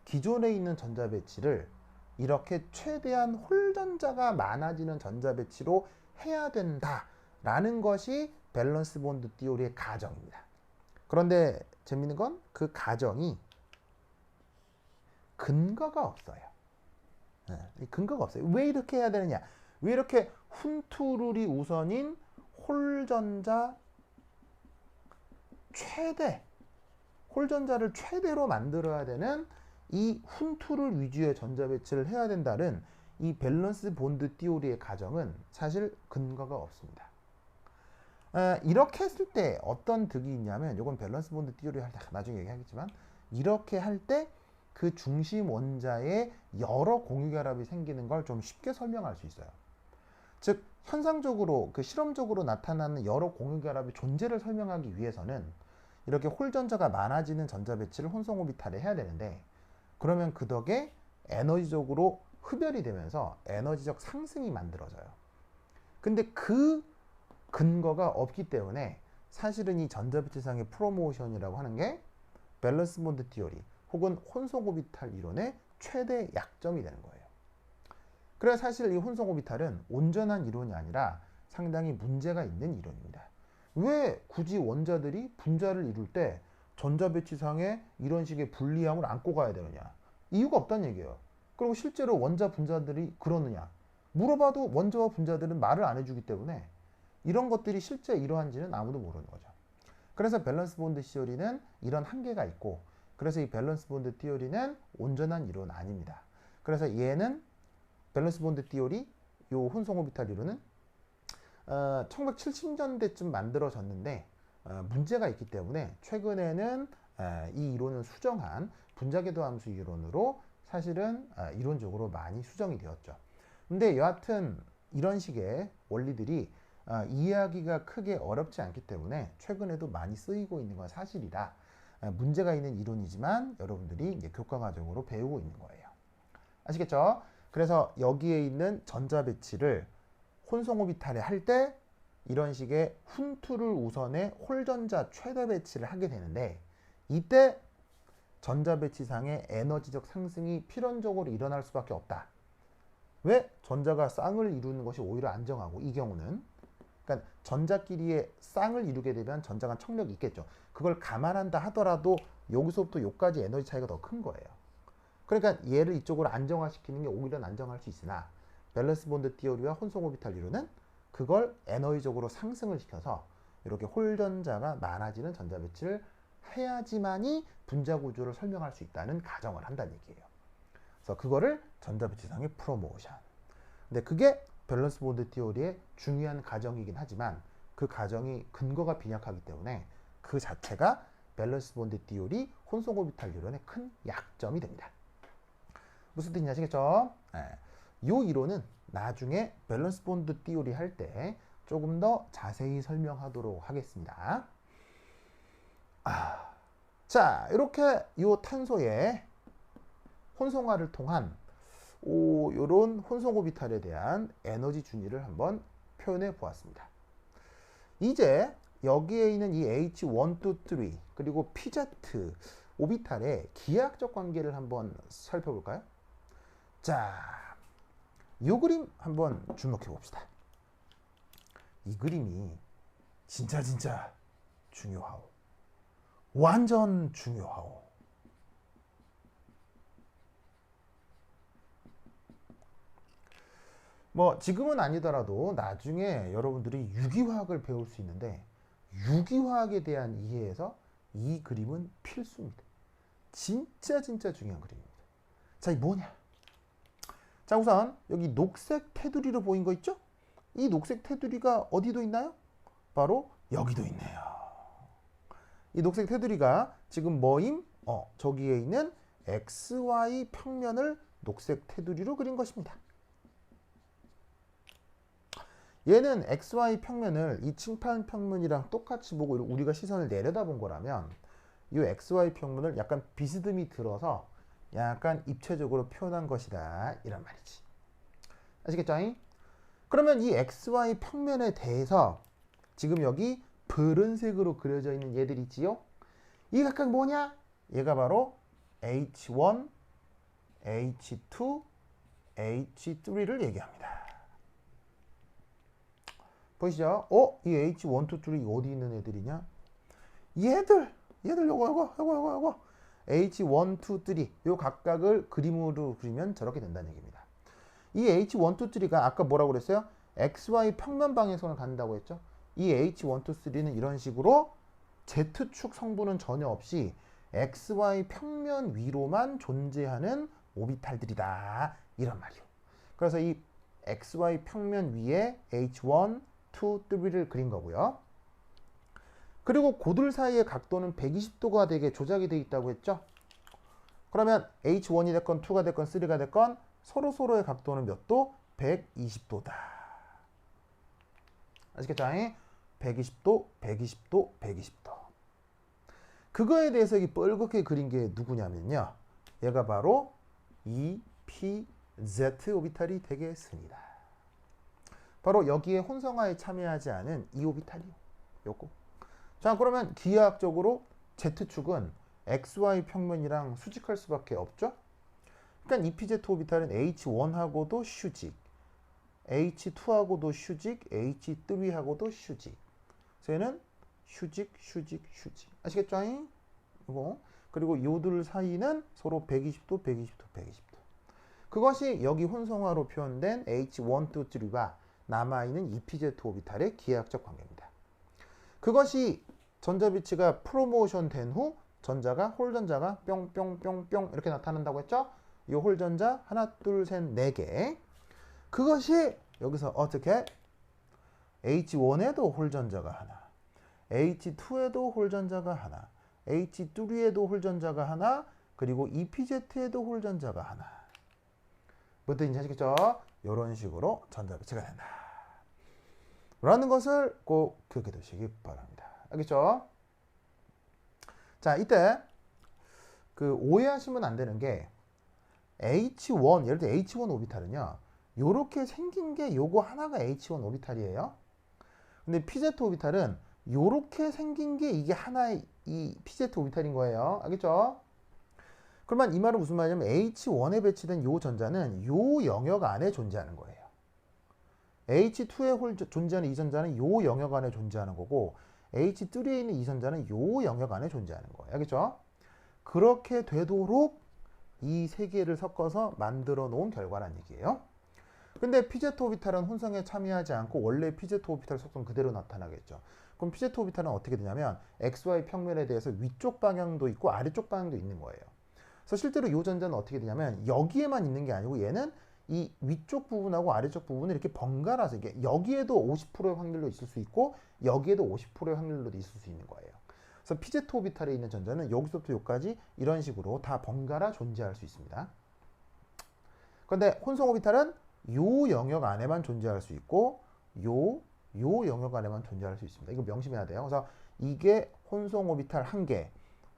기존에 있는 전자 배치를 이렇게 최대한 홀전자가 많아지는 전자 배치로 해야 된다라는 것이 밸런스 본드 띠오리의 가정입니다. 그런데 재밌는 건 그 가정이 근거가 없어요. 근거가 없어요. 왜 이렇게 해야 되느냐? 왜 이렇게 훈투룰이 우선인 홀전자 최대, 홀전자를 최대로 만들어야 되는 이 훈투룰 위주의 전자 배치를 해야 된다는 이 밸런스 본드 띠오리의 가정은 사실 근거가 없습니다. 이렇게 했을 때 어떤 득이 있냐면, 이건 밸런스 본드 띠오리 할 때 나중에 얘기하겠지만, 이렇게 할 때 그 중심 원자에 여러 공유결합이 생기는 걸 좀 쉽게 설명할 수 있어요. 즉 현상적으로 그 실험적으로 나타나는 여러 공유결합의 존재를 설명하기 위해서는 이렇게 홀전자가 많아지는 전자 배치를 혼성오비탈에 해야 되는데, 그러면 그 덕에 에너지적으로 흡열이 되면서 에너지적 상승이 만들어져요. 근데 그 근거가 없기 때문에 사실은 이 전자 배치상의 프로모션이라고 하는 게 밸런스 본드 띠오리 혹은 혼성오비탈 이론의 최대 약점이 되는 거예요. 그래서 사실 이 혼성오비탈은 온전한 이론이 아니라 상당히 문제가 있는 이론입니다. 왜 굳이 원자들이 분자를 이룰 때 전자 배치상에 이런 식의 불리함을 안고 가야 되느냐? 이유가 없다는 얘기예요. 그리고 실제로 원자 분자들이 그러느냐? 물어봐도 원자와 분자들은 말을 안 해주기 때문에 이런 것들이 실제 이러한지는 아무도 모르는 거죠. 그래서 밸런스 본드 띠오리는 이런 한계가 있고, 그래서 이 밸런스 본드 띠오리는 온전한 이론 아닙니다. 그래서 얘는 밸런스 본드 띠오리, 요 혼성오비탈 이론은 1970년대쯤 만들어졌는데 문제가 있기 때문에 최근에는 이 이론을 수정한 분자궤도 함수 이론으로 사실은 이론적으로 많이 수정이 되었죠. 근데 여하튼 이런 식의 원리들이 이해하기가 크게 어렵지 않기 때문에 최근에도 많이 쓰이고 있는 건 사실이다. 문제가 있는 이론이지만 여러분들이 이제 교과과정으로 배우고 있는 거예요. 아시겠죠? 그래서 여기에 있는 전자 배치를 혼성오비탈에 할 때 이런 식의 훈투를 우선의 홀전자 최대 배치를 하게 되는데, 이때 전자 배치상의 에너지적 상승이 필연적으로 일어날 수밖에 없다. 왜? 전자가 쌍을 이루는 것이 오히려 안정하고, 이 경우는 그러니까 전자끼리의 쌍을 이루게 되면 전자간 청력이 있겠죠. 그걸 감안한다 하더라도 여기서부터 여기까지 에너지 차이가 더 큰 거예요. 그러니까 얘를 이쪽으로 안정화시키는 게 오히려 안정할 수 있으나 밸런스 본드 띠오리와 혼성오비탈 이론은 그걸 에너지적으로 상승을 시켜서 이렇게 홀전자가 많아지는 전자 배치를 해야지만이 분자 구조를 설명할 수 있다는 가정을 한다는 얘기예요. 그래서 그거를 전자 배치상의 프로모션. 근데 그게 밸런스 본드 띠오리의 중요한 가정이긴 하지만 그 가정이 근거가 빈약하기 때문에 그 자체가 밸런스 본드 띠오리, 혼성오비탈 이론의 큰 약점이 됩니다. 무슨 뜻인지 아시겠죠? 이 이론은 나중에 밸런스 본드 띠오리 할 때 조금 더 자세히 설명하도록 하겠습니다. 자, 이렇게 이 탄소의 혼성화를 통한 이런 혼성오비탈에 대한 에너지 준위를 한번 표현해 보았습니다. 이제 여기에 있는 이 H1, 2, 3 그리고 PZ 오비탈의 기하학적 관계를 한번 살펴볼까요? 자, 이 그림 한번 주목해 봅시다. 이 그림이 진짜 중요하오. 완전 중요하오. 뭐 지금은 아니더라도 나중에 여러분들이 유기화학을 배울 수 있는데 유기화학에 대한 이해에서 이 그림은 필수입니다. 진짜 중요한 그림입니다. 자, 이 뭐냐? 자, 우선 여기 녹색 테두리로 보인 거 있죠? 이 녹색 테두리가 어디도 있나요? 바로 여기도 있네요. 이 녹색 테두리가 지금 뭐임? 저기에 있는 XY 평면을 녹색 테두리로 그린 것입니다. 얘는 XY 평면을 이 층판 평면이랑 똑같이 보고 우리가 시선을 내려다본 거라면 이 XY 평면을 약간 비스듬히 들어서 약간 입체적으로 표현한 것이다, 이런 말이지. 아시겠죠? 그러면 이 XY 평면에 대해서 지금 여기 푸른색으로 그려져 있는 얘들 있지요? 이 각각 뭐냐? 얘가 바로 H1, H2, H3를 얘기합니다. 보이시죠? 이 H1, 2, 3 어디 있는 애들이냐? 얘들 요거 H1, 2, 3 요 각각을 그림으로 그리면 저렇게 된다는 얘기입니다. 이 H1, 2, 3가 아까 뭐라고 그랬어요? XY 평면 방향성을 갖는다고 했죠? 이 H1, 2, 3는 이런 식으로 Z축 성분은 전혀 없이 XY 평면 위로만 존재하는 오비탈들이다, 이런 말이요. 그래서 이 XY 평면 위에 H1, 2, 3를 그린 거고요. 그리고 고들 사이의 각도는 120도가 되게 조작이 되어 있다고 했죠. 그러면 H1이 됐건 2가 됐건 3가 됐건 서로의 각도는 몇 도? 120도다. 아시겠죠? 120도, 120도, 120도. 그거에 대해서 이 뻘겋게 그린 게 누구냐면요. 얘가 바로 EPZ 오비탈이 되겠습니다. 바로 여기에 혼성화에 참여하지 않은 이 오비탈이요. 요거. 자, 그러면 기하학적으로 Z축은 XY 평면이랑 수직할 수밖에 없죠. 그러니까 EPZ 오비탈은 H1하고도 휴직, H2하고도 휴직, H3하고도 휴직. 그래서 얘는 휴직. 아시겠죠? 이거. 그리고 요들 사이는 서로 120도, 120도, 120도. 그것이 여기 혼성화로 표현된 H1, 2, 3와 남아있는 EPZ 오비탈의 기하학적 관계입니다. 그것이 전자비치가 프로모션 된 후 전자가 홀전자가 뿅뿅뿅뿅 이렇게 나타난다고 했죠? 이 홀전자 하나, 둘, 셋, 네 개. 그것이 여기서 어떻게 H1에도 홀전자가 하나, H2에도 홀전자가 하나, H3에도 홀전자가 하나, 그리고 EPZ에도 홀전자가 하나. 무슨 뜻인지 아시겠죠? 이런 식으로 전자비치가 된다 라는 것을 꼭 기억해 두시기 바랍니다. 알겠죠? 자, 이때 그 오해하시면 안 되는 게 H1, 예를 들어 H1 오비탈은요, 요렇게 생긴 게 요거 하나가 H1 오비탈이에요. 근데 PZ 오비탈은 요렇게 생긴 게 이게 하나의 이 PZ 오비탈인 거예요. 알겠죠? 그러면 이 말은 무슨 말이냐면 H1에 배치된 요 전자는 요 영역 안에 존재하는 거예요. H2에 존재하는 이 전자는 요 영역 안에 존재하는 거고 H3에 있는 이 전자는 요 영역 안에 존재하는 거예요. 알겠죠? 그렇게 되도록 이 세 개를 섞어서 만들어 놓은 결과란 얘기예요. 근데 PZ 오비탈은 혼성에 참여하지 않고 원래 PZ 오비탈 속성 그대로 나타나겠죠. 그럼 PZ 오비탈은 어떻게 되냐면 XY 평면에 대해서 위쪽 방향도 있고 아래쪽 방향도 있는 거예요. 그래서 실제로 이 전자는 어떻게 되냐면 여기에만 있는 게 아니고 얘는 이 위쪽 부분하고 아래쪽 부분을 이렇게 번갈아서 이게 여기에도 50%의 확률로 있을 수 있고 여기에도 50%의 확률로도 있을 수 있는 거예요. 그래서 PZ 오비탈에 있는 전자는 여기서부터 여기까지 이런 식으로 다 번갈아 존재할 수 있습니다. 그런데 혼성 오비탈은 요 영역 안에만 존재할 수 있고 요 영역 안에만 존재할 수 있습니다. 이거 명심해야 돼요. 그래서 이게 혼성 오비탈 1개,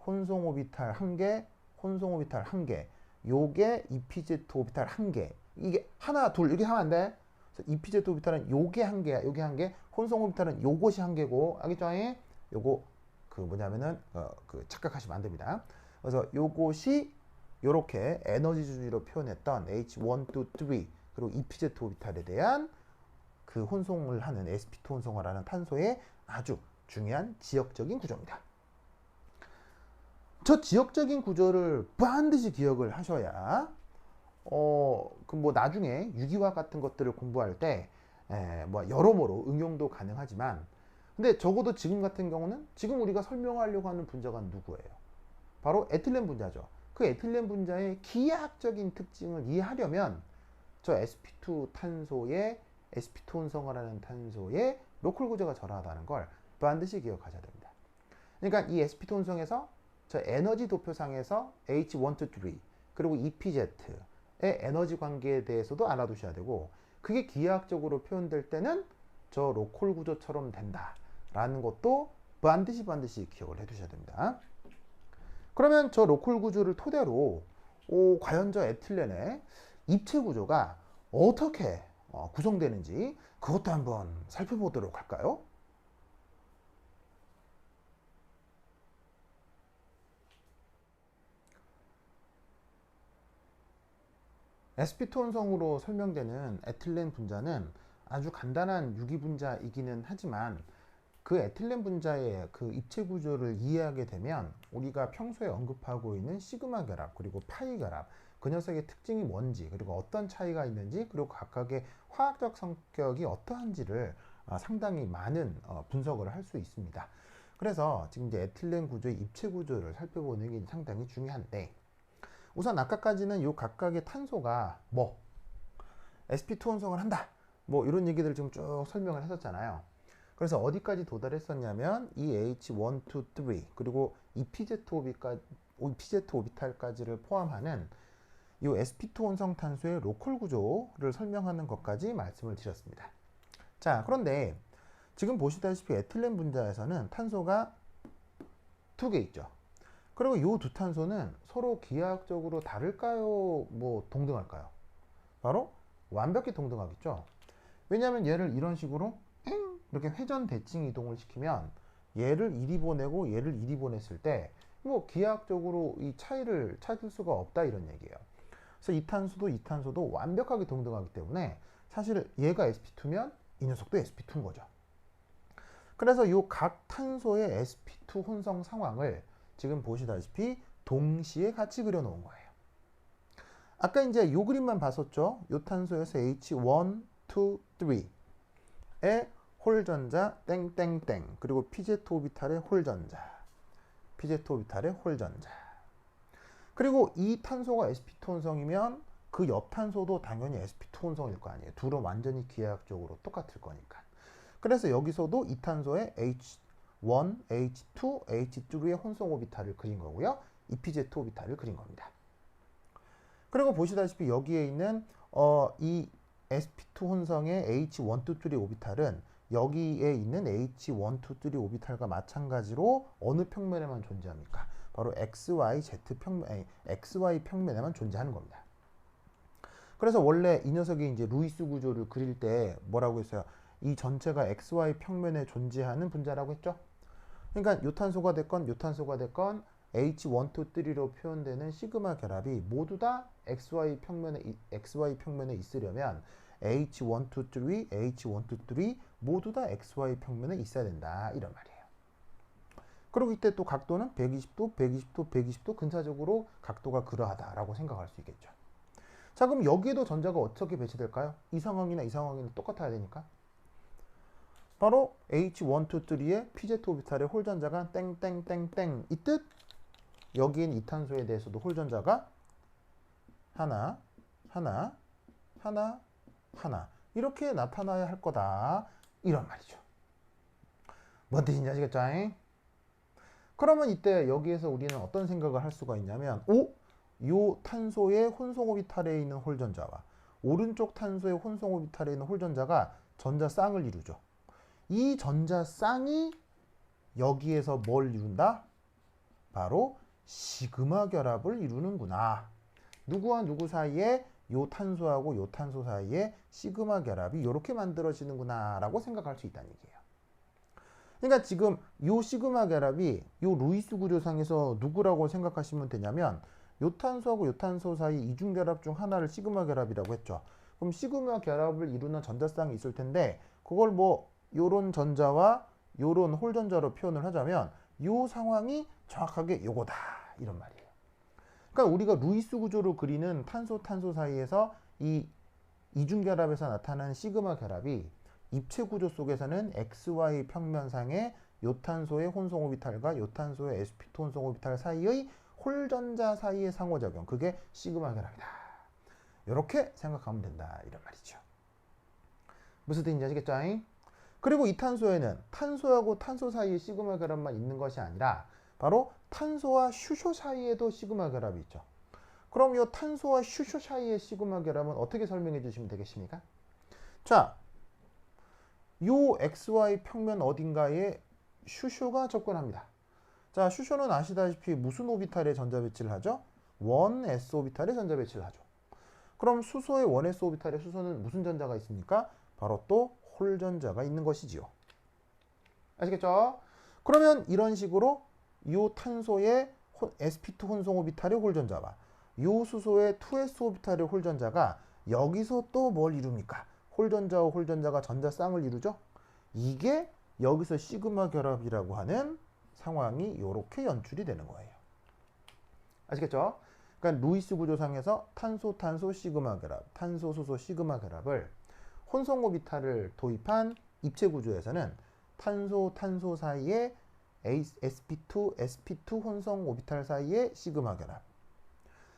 혼성 오비탈 1개, 혼성 오비탈 1개, 요게 EPZ 오비탈 1개. 이게 하나, 둘 이렇게 하면 안 돼. 그래서 EPZ 오비탈은 요게 1개야. 요게 1개. 혼성 오비탈은 요것이 1개고. 알겠죠? 요거 그 뭐냐면은 그 착각하시면 안 됩니다. 그래서 요것이 요렇게 에너지 주기로 표현했던 H1, 2, 3 그리고 EPZ 오비탈에 대한 그 혼성을 하는 sp2 혼성화라는 탄소의 아주 중요한 지역적인 구조입니다. 저 지역적인 구조를 반드시 기억을 하셔야 그 뭐 나중에 유기화 같은 것들을 공부할 때 뭐 여러모로 응용도 가능하지만, 근데 적어도 지금 같은 경우는 지금 우리가 설명하려고 하는 분자가 누구예요? 바로 에틸렌 분자죠. 그 에틸렌 분자의 기하학적인 특징을 이해하려면 저 sp2 탄소의 sp2 혼성을 하는 탄소의 로컬 구조가 저러하다는 걸 반드시 기억하셔야 됩니다. 그러니까 이 sp2 혼성에서 저 에너지 도표상에서 H1, 2, 3 그리고 EPZ의 에너지 관계에 대해서도 알아두셔야 되고, 그게 기하학적으로 표현될 때는 저 로컬 구조처럼 된다라는 것도 반드시 기억을 해두셔야 됩니다. 그러면 저 로컬 구조를 토대로 과연 저 에틸렌의 입체 구조가 어떻게 구성되는지 그것도 한번 살펴보도록 할까요? sp2 혼성으로 설명되는 에틸렌 분자는 아주 간단한 유기 분자이기는 하지만, 그 에틸렌 분자의 그 입체 구조를 이해하게 되면 우리가 평소에 언급하고 있는 시그마 결합 그리고 파이 결합, 그 녀석의 특징이 뭔지, 그리고 어떤 차이가 있는지, 그리고 각각의 화학적 성격이 어떠한지를 상당히 많은 분석을 할 수 있습니다. 그래서 지금 이제 에틸렌 구조의 입체 구조를 살펴보는 게 상당히 중요한데, 우선 아까까지는 이 각각의 탄소가 뭐 sp2 혼성을 한다 뭐 이런 얘기들을 지금 쭉 설명을 했었잖아요. 그래서 어디까지 도달했었냐면 이 H1, 2, 3 그리고 EPZ 오비탈까지를 포함하는 이 sp2 혼성 탄소의 로컬 구조를 설명하는 것까지 말씀을 드렸습니다. 자, 그런데 지금 보시다시피 에틸렌 분자에서는 탄소가 2개 있죠. 그리고 이 두 탄소는 서로 기하학적으로 다를까요? 뭐 동등할까요? 바로 완벽히 동등하겠죠. 왜냐하면 얘를 이런 식으로 이렇게 회전 대칭 이동을 시키면 얘를 이리 보내고 얘를 이리 보냈을 때 뭐 기하학적으로 이 차이를 찾을 수가 없다 이런 얘기예요. 그래서 이 탄소도 완벽하게 동등하기 때문에 사실 얘가 sp2면 이 녀석도 sp2인 거죠. 그래서 이 각 탄소의 sp2 혼성 상황을 지금 보시다시피 동시에 같이 그려놓은 거예요. 아까 이제 요 그림만 봤었죠. 요 탄소에서 H1, 2, 3의 홀전자 땡땡땡, 그리고 PZ 오비탈의 홀전자, 그리고 이 탄소가 sp2 혼성이면 그 옆 탄소도 당연히 sp2 혼성일 거 아니에요. 둘은 완전히 기하학적으로 똑같을 거니까. 그래서 여기서도 이 탄소의 H1, H2, H3의 혼성 오비탈을 그린 거고요. EPZ 오비탈을 그린 겁니다. 그리고 보시다시피 여기에 있는 이 sp2 혼성의 H1, 2, 3 오비탈은 여기에 있는 H1, 2, 3 오비탈과 마찬가지로 어느 평면에만 존재합니까? 바로 XY 평면에만 존재하는 겁니다. 그래서 원래 이 녀석이 이제 루이스 구조를 그릴 때 뭐라고 했어요? 이 전체가 XY 평면에 존재하는 분자라고 했죠? 그러니까 요 탄소가 됐건 요 탄소가 됐건 H1, 2, 3로 표현되는 시그마 결합이 모두 다 XY 평면에 있으려면 H1, 2, 3, H1, 2, 3 모두 다 XY 평면에 있어야 된다 이런 말이에요. 그리고 이때 또 각도는 120도, 120도, 120도 근사적으로 각도가 그러하다라고 생각할 수 있겠죠. 자, 그럼 여기에도 전자가 어떻게 배치될까요? 이 상황이나 이 상황이나 똑같아야 되니까. 바로 H1, 2, 3의 PZ 오비탈의 홀전자가 땡땡땡땡 이 뜻. 여기엔 이 탄소에 대해서도 홀전자가 하나 이렇게 나타나야 할 거다 이런 말이죠. 뭔 뜻인지 아시겠죠? 그러면 이때 여기에서 우리는 어떤 생각을 할 수가 있냐면, 요 탄소의 혼성 오비탈에 있는 홀전자와 오른쪽 탄소의 혼성 오비탈에 있는 홀전자가 전자 쌍을 이루죠. 이 전자 쌍이 여기에서 뭘 이룬다? 바로 시그마 결합을 이루는구나. 누구와 누구 사이에 요 탄소하고 요 탄소 사이에 시그마 결합이 이렇게 만들어지는구나 라고 생각할 수 있다는 얘기예요. 그러니까 지금 요 시그마 결합이 요 루이스 구조상에서 누구라고 생각하시면 되냐면, 요 탄소하고 요 탄소 사이 이중 결합 중 하나를 시그마 결합이라고 했죠. 그럼 시그마 결합을 이루는 전자쌍이 있을 텐데, 그걸 뭐 요런 전자와 요런 홀전자로 표현을 하자면 요 상황이 정확하게 요거다 이런 말이에요. 그러니까 우리가 루이스 구조로 그리는 탄소 사이에서 이 이중결합에서 나타나는 시그마 결합이 입체 구조 속에서는 XY 평면상의 요 탄소의 혼성 오비탈과 요 탄소의 sp2 혼성 오비탈 사이의 홀전자 사이의 상호작용, 그게 시그마 결합이다. 이렇게 생각하면 된다 이런 말이죠. 무슨 뜻인지 아시겠죠? 그리고 이 탄소에는 탄소하고 탄소 사이에 시그마 결합만 있는 것이 아니라 바로 탄소와 슈쇼 사이에도 시그마 결합이 있죠. 그럼 이 탄소와 슈쇼 사이의 시그마 결합은 어떻게 설명해 주시면 되겠습니까? 자, 요 XY 평면 어딘가에 슈쇼가 접근합니다. 자, 슈쇼는 아시다시피 무슨 오비탈에 전자 배치를 하죠? 1s 오비탈에 전자 배치를 하죠. 그럼 수소의 1s 오비탈에 수소는 무슨 전자가 있습니까? 바로 또 홀전자가 있는 것이지요. 아시겠죠? 그러면 이런 식으로 이 탄소의 sp2 혼성 오비탈의 홀전자와 이 수소의 2s 오비탈의 홀전자가 여기서 또 뭘 이룹니까? 홀전자와 홀전자가 전자쌍을 이루죠? 이게 여기서 시그마 결합이라고 하는 상황이 이렇게 연출이 되는 거예요. 아시겠죠? 그러니까 루이스 구조상에서 탄소 시그마 결합, 탄소 수소 시그마 결합을 혼성 오비탈을 도입한 입체 구조에서는 탄소 사이에 sp2 혼성 오비탈 사이에 시그마 결합,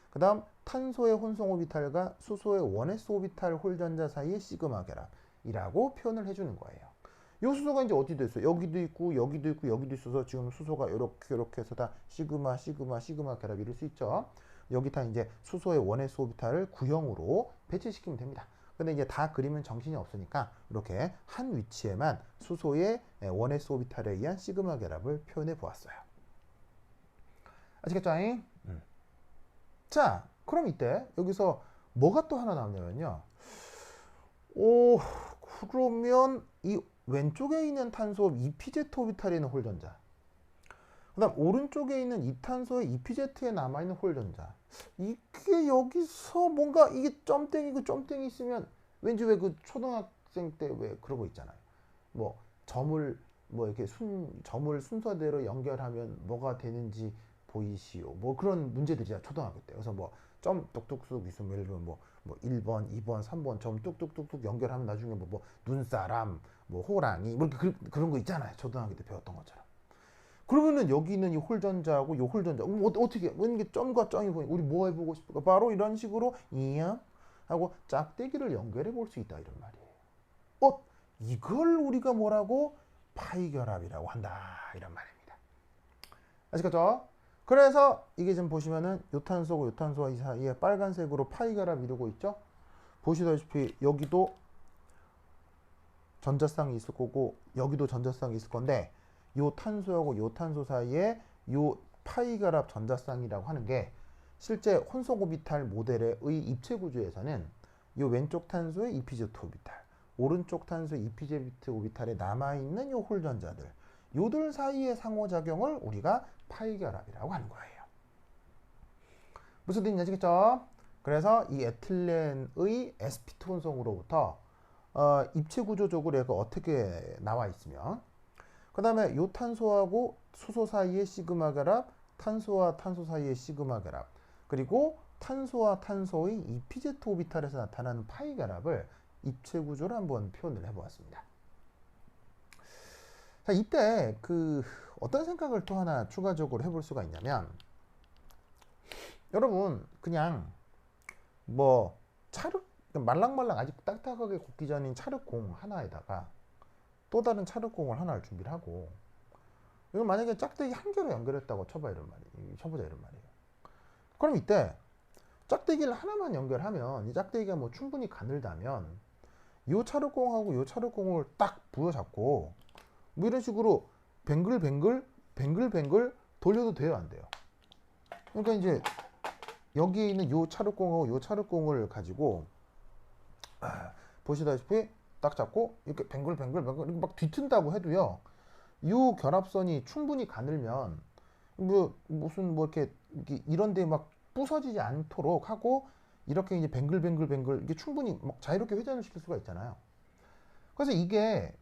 그 다음 탄소의 혼성 오비탈과 수소의 1s 오비탈 홀전자 사이의 시그마 결합이라고 표현을 해주는 거예요. 이 수소가 이제 어디도 있어요? 여기도 있고 여기도 있고 여기도 있어서 지금 수소가 이렇게 해서 다 시그마 결합이 이룰 수 있죠. 여기 다 이제 수소의 1s 오비탈을 구형으로 배치시키면 됩니다. 근데 이제 다 그리면 정신이 없으니까 이렇게 한 위치에만 수소의 1s 오비탈에 의한 시그마 결합을 표현해 보았어요. 아시겠죠? 자, 그럼 이때 여기서 뭐가 또 하나 나오냐면요. 그러면 이 왼쪽에 있는 탄소 EPZ 오비탈에 있는 홀전자, 그 다음 오른쪽에 있는 이 탄소의 EPZ에 남아있는 홀전자, 이게 여기서 뭔가 이게 점땡이고 점땡이 있으면 왠지 왜 그 초등학생 때 왜 그러고 있잖아요. 뭐 점을 뭐 이렇게 점을 순서대로 연결하면 뭐가 되는지 보이시오. 뭐 그런 문제들이야 초등학교 때. 그래서 뭐 점 뚝뚝뚝 있으면 예를 들면 뭐 1번, 2번, 3번 점 뚝뚝뚝뚝 연결하면 나중에 뭐 눈사람, 뭐 호랑이 뭐 그런 거 있잖아요. 초등학교 때 배웠던 것처럼. 그러면은 여기 있는 이 홀전자하고 이 홀전자 어떻게 이게 점과 점이 보니 우리 뭐 해보고 싶을까? 바로 이런 식으로 이야 하고 짝대기를 연결해 볼 수 있다 이런 말이에요. 이걸 우리가 뭐라고 파이 결합이라고 한다 이런 말입니다. 아시겠죠? 그래서 이게 지금 보시면은 요 탄소고 요 탄소와 이 사이에 빨간색으로 파이 결합 이루고 있죠? 보시다시피 여기도 전자쌍이 있을 거고 여기도 전자쌍이 있을 건데 요 탄소하고 요 탄소 사이에 요 파이 결합 전자쌍이라고 하는 게 실제 혼성 오비탈 모델의 입체 구조에서는 요 왼쪽 탄소의 EPZ 오비탈, 오른쪽 탄소의 EPZ 오비탈에 남아있는 요 홀전자들, 요들 사이의 상호작용을 우리가 파이 결합이라고 하는 거예요. 무슨 뜻인지 아시겠죠? 그래서 이 에틸렌의 sp2 혼성으로부터 입체 구조적으로 얘가 어떻게 나와 있으면, 그 다음에 요 탄소하고 수소 사이의 시그마 결합, 탄소와 탄소 사이의 시그마 결합, 그리고 탄소와 탄소의 EPZ 오비탈에서 나타나는 파이 결합을 입체 구조로 한번 표현을 해보았습니다. 자, 이때 어떤 생각을 또 하나 추가적으로 해볼 수가 있냐면, 여러분 그냥 뭐 말랑말랑 아직 딱딱하게 굽기 전인 찰흙공 하나에다가 또 다른 찰흙공을 하나를 준비를 하고, 이걸 만약에 짝대기 한 개로 연결했다고 쳐보자 이런 말이에요. 그럼 이때 짝대기를 하나만 연결하면 이 짝대기가 뭐 충분히 가늘다면 이 찰흙공하고 이 찰흙공을 딱 부여잡고 뭐 이런 식으로 뱅글뱅글 돌려도 돼요, 안 돼요? 그러니까 이제 여기에 있는 이 찰흙공하고 이 찰흙공을 가지고 보시다시피 딱 잡고 이렇게 뱅글뱅글 막 뒤튼다고 해도요, 이 결합선이 충분히 가늘면 이렇게 이런데 막 부서지지 않도록 하고 이렇게 이제 뱅글뱅글 이게 충분히 막 자유롭게 회전을 시킬 수가 있잖아요. 그래서 이게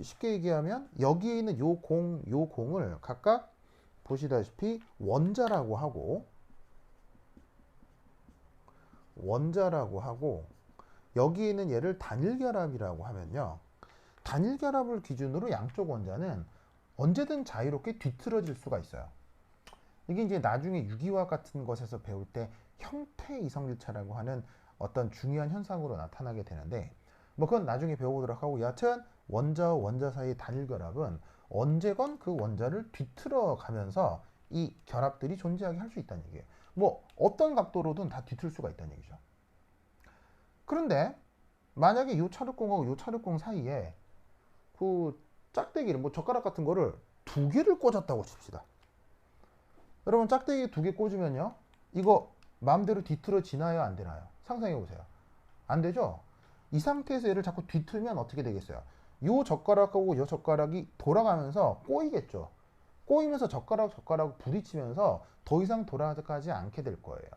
쉽게 얘기하면 여기에 있는 요 공을 각각 보시다시피 원자라고 하고 여기에는 얘를 단일결합이라고 하면요. 단일결합을 기준으로 양쪽 원자는 언제든 자유롭게 뒤틀어질 수가 있어요. 이게 이제 나중에 유기화 같은 것에서 배울 때 형태 이성질차라고 하는 어떤 중요한 현상으로 나타나게 되는데 뭐 그건 나중에 배워보도록 하고, 여하튼 원자와 원자 사이의 단일결합은 언제건 그 원자를 뒤틀어 가면서 이 결합들이 존재하게 할 수 있다는 얘기예요. 뭐 어떤 각도로든 다 뒤틀 수가 있다는 얘기죠. 그런데 만약에 요 차력공하고 요 차력공 사이에 그 짝대기를 뭐 젓가락 같은 거를 두 개를 꽂았다고 칩시다. 여러분 짝대기 두 개 꽂으면요, 이거 마음대로 뒤틀어지나요 안 되나요? 상상해 보세요. 안 되죠? 이 상태에서 얘를 자꾸 뒤틀면 어떻게 되겠어요? 요 젓가락하고 요 젓가락이 돌아가면서 꼬이겠죠. 꼬이면서 젓가락 부딪히면서 더 이상 돌아가지 않게 될 거예요.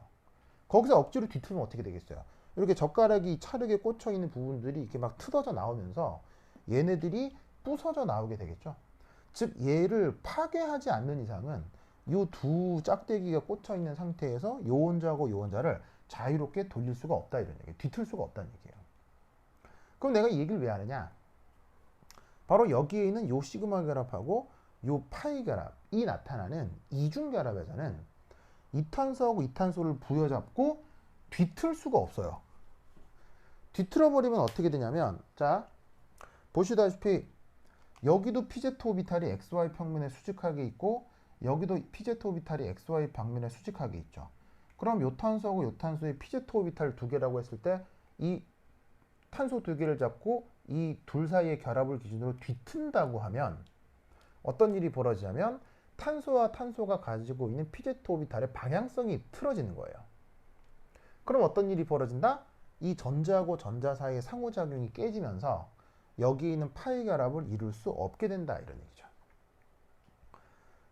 거기서 억지로 뒤틀면 어떻게 되겠어요? 이렇게 젓가락이 차력에 꽂혀 있는 부분들이 이렇게 막 틀어져 나오면서 얘네들이 부서져 나오게 되겠죠. 즉 얘를 파괴하지 않는 이상은 이 두 짝대기가 꽂혀 있는 상태에서 요 원자하고 요 원자를 자유롭게 돌릴 수가 없다, 이런 얘기예요. 뒤틀 수가 없다는 얘기예요. 그럼 내가 이 얘기를 왜 하느냐? 바로 여기에 있는 요 시그마 결합하고 요 파이 결합이 나타나는 이중 결합에서는 이탄소하고 이탄소를 부여잡고 뒤틀 수가 없어요. 뒤틀어 버리면 어떻게 되냐면, 자 보시다시피 여기도 pz 오비탈이 xy 평면에 수직하게 있고 여기도 pz 오비탈이 xy 방면에 수직하게 있죠. 그럼 요 탄소하고 요 탄소의 pz 오비탈 두 개라고 했을 때 이 탄소 두 개를 잡고 이 둘 사이의 결합을 기준으로 뒤튼다고 하면 어떤 일이 벌어지냐면 탄소와 탄소가 가지고 있는 pz 오비탈의 방향성이 틀어지는 거예요. 그럼 어떤 일이 벌어진다? 이 전자하고 전자 사이의 상호작용이 깨지면서 여기 있는 파이 결합을 이룰 수 없게 된다, 이런 얘기죠.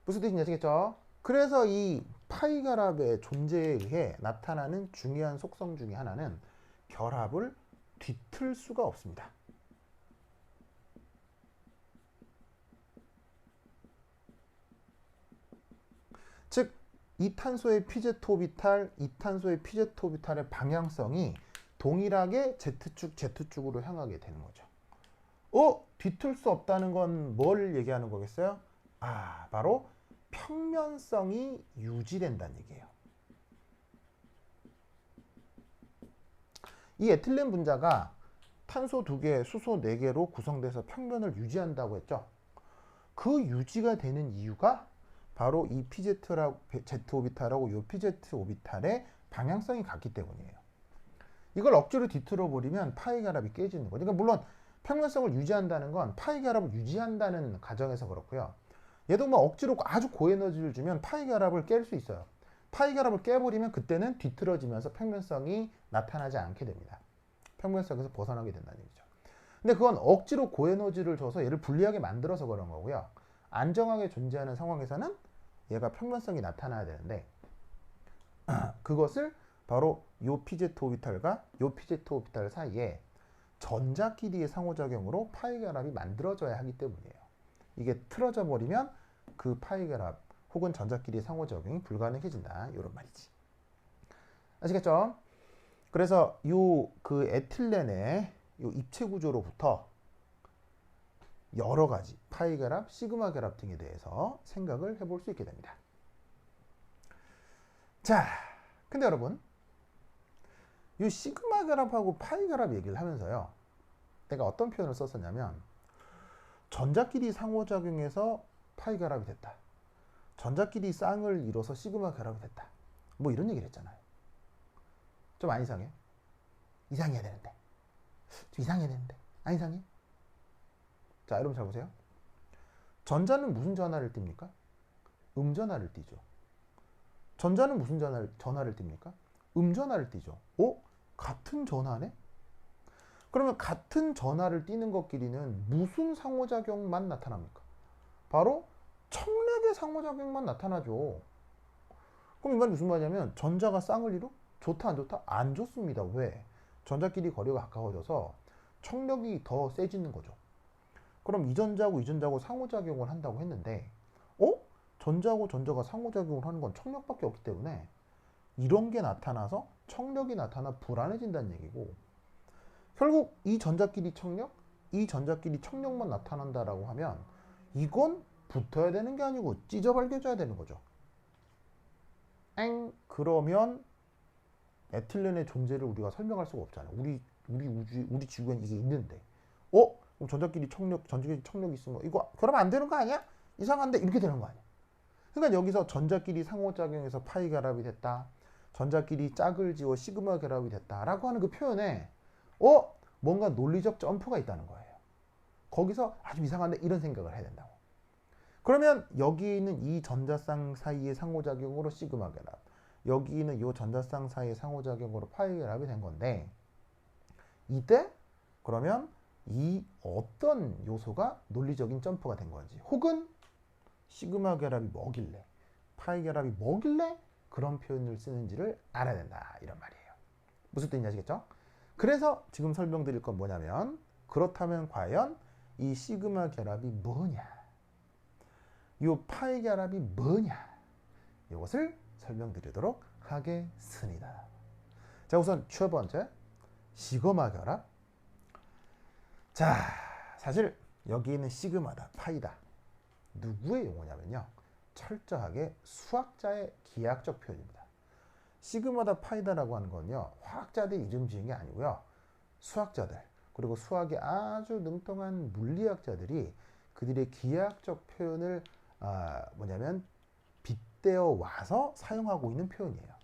무슨 뜻인지 아시겠죠? 그래서 이 파이 결합의 존재에 의해 나타나는 중요한 속성 중에 하나는 결합을 뒤틀 수가 없습니다. 즉 이 탄소의 pz 오비탈, 이 탄소의 pz 오비탈의 방향성이 동일하게 z축, z축으로 향하게 되는 거죠. 뒤틀 수 없다는 건 뭘 얘기하는 거겠어요? 바로 평면성이 유지된다는 얘기예요. 이 에틸렌 분자가 탄소 2개, 수소 4개로 구성돼서 평면을 유지한다고 했죠. 그 유지가 되는 이유가 바로 이 PZ라고, Z 오비탈하고 이 PZ 오비탈의 방향성이 같기 때문이에요. 이걸 억지로 뒤틀어 버리면 파이 결합이 깨지는 거죠. 그러니까 물론 평면성을 유지한다는 건 파이 결합을 유지한다는 가정에서 그렇고요. 얘도 뭐 억지로 아주 고에너지를 주면 파이 결합을 깰 수 있어요. 파이 결합을 깨버리면 그때는 뒤틀어지면서 평면성이 나타나지 않게 됩니다. 평면성에서 벗어나게 된다는 얘기죠. 근데 그건 억지로 고에너지를 줘서 얘를 불리하게 만들어서 그런 거고요. 안정하게 존재하는 상황에서는 얘가 평면성이 나타나야 되는데 그것을 바로 요 pz 오비탈과 요 pz 오비탈 사이에 전자끼리의 상호작용으로 파이 결합이 만들어져야 하기 때문이에요. 이게 틀어져 버리면 그 파이 결합 혹은 전자끼리의 상호작용이 불가능해진다, 이런 말이지. 아시겠죠? 그래서 요 그 에틸렌의 요 입체 구조로부터 여러 가지 파이 결합, 시그마 결합 등에 대해서 생각을 해볼 수 있게 됩니다. 자, 근데 여러분, 이 시그마 결합하고 파이 결합 얘기를 하면서요, 내가 어떤 표현을 썼었냐면 전자끼리 상호작용해서 파이 결합이 됐다, 전자끼리 쌍을 이뤄서 시그마 결합이 됐다, 뭐 이런 얘기를 했잖아요. 좀 안 이상해? 이상해야 되는데. 좀 이상해야 되는데. 안 이상해? 자, 여러분 잘 보세요. 전자는 무슨 전하를 띱니까? 음전하를 띠죠. 전자는 무슨 전하를 띱니까? 음전하를 띠죠. 같은 전하네? 그러면 같은 전하를 띠는 것끼리는 무슨 상호작용만 나타납니까? 바로 청력의 상호작용만 나타나죠. 그럼 이 말이 무슨 말이냐면 전자가 쌍을 이루? 좋다 안 좋다? 안 좋습니다. 왜? 전자끼리 거리가 가까워져서 청력이 더 세지는 거죠. 그럼 이 전자하고 이 전자하고 상호작용을 한다고 했는데 전자하고 전자가 상호작용을 하는 건 청력밖에 없기 때문에 이런 게 나타나서 청력이 나타나 불안해진다는 얘기고, 결국 이 전자끼리 청력, 이 전자끼리 청력만 나타난다라고 하면 이건 붙어야 되는 게 아니고 찢어발겨져야 되는 거죠. 그러면 에틸렌의 존재를 우리가 설명할 수가 없잖아요. 우리 지구엔 이게 있는데, 그럼 전자끼리 청력이 있으면 이거 그러면 안 되는 거 아니야? 이상한데 이렇게 되는 거 아니야? 그러니까 여기서 전자끼리 상호작용해서 파이 결합이 됐다, 전자끼리 짝을 지워 시그마 결합이 됐다라고 하는 그 표현에 뭔가 논리적 점프가 있다는 거예요. 거기서 아주 이상한데 이런 생각을 해야 된다고. 그러면 여기 있는 이 전자쌍 사이의 상호작용으로 시그마 결합, 여기 있는 이 전자쌍 사이의 상호작용으로 파이 결합이 된 건데, 이때 그러면 이 어떤 요소가 논리적인 점프가 된 건지, 혹은 시그마 결합이 뭐길래, 파이 결합이 뭐길래 그런 표현을 쓰는지를 알아야 된다, 이런 말이에요. 무슨 뜻인지 아시겠죠? 그래서 지금 설명드릴 건 뭐냐면, 그렇다면 과연 이 시그마 결합이 뭐냐, 이 파이 결합이 뭐냐, 이것을 설명드리도록 하겠습니다. 자, 우선 첫 번째, 시그마 결합. 자, 사실 여기 있는 시그마다 파이다, 누구의 용어냐면요, 철저하게 수학자의 기하학적 표현입니다. 시그마다 파이다라고 하는 건요, 화학자들 이름 지은 게 아니고요, 수학자들, 그리고 수학에 아주 능통한 물리학자들이 그들의 기하학적 표현을 빗대어 와서 사용하고 있는 표현이에요.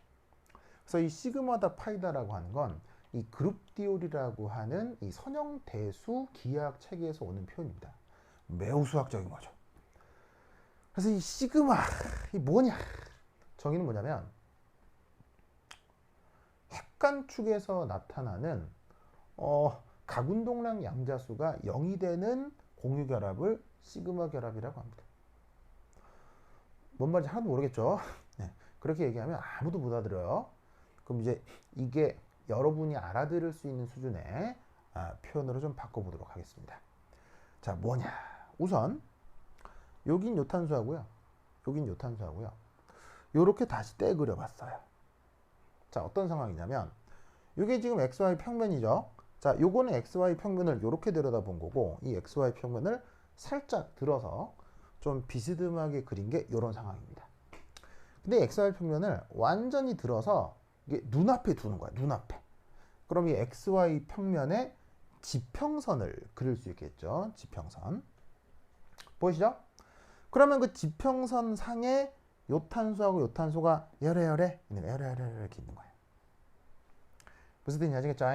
그래서 이 시그마다 파이다라고 하는 건 이 그룹 디올이라고 하는 이 선형대수 기하학 체계에서 오는 표현입니다. 매우 수학적인 거죠. 그래서 이 시그마, 이 뭐냐? 정의는 뭐냐면, 핵관축에서 나타나는 각운동량 양자수가 0이 되는 공유결합을 시그마 결합이라고 합니다. 뭔 말인지 하나도 모르겠죠? 네, 그렇게 얘기하면 아무도 못 알아들어요. 그럼 이제 이게 여러분이 알아들을 수 있는 수준의 표현으로 좀 바꿔보도록 하겠습니다. 자, 뭐냐? 우선 여긴 요탄수하고요, 여긴 요탄수하고요, 요렇게 다시 떼 그려봤어요. 자, 어떤 상황이냐면, 이게 지금 XY 평면이죠. 자, 요거는 XY 평면을 요렇게 들여다본 거고, 이 XY 평면을 살짝 들어서 좀 비스듬하게 그린 게 요런 상황입니다. 근데 XY 평면을 완전히 들어서 이게 눈앞에 두는 거야, 눈앞에. 그럼 이 XY 평면에 지평선을 그릴 수 있겠죠. 지평선. 보이시죠? 그러면 그 지평선 상에 요탄수하고 요탄수가 열애열애 이렇게 있는 거예요. 무슨 뜻인지 아시겠죠?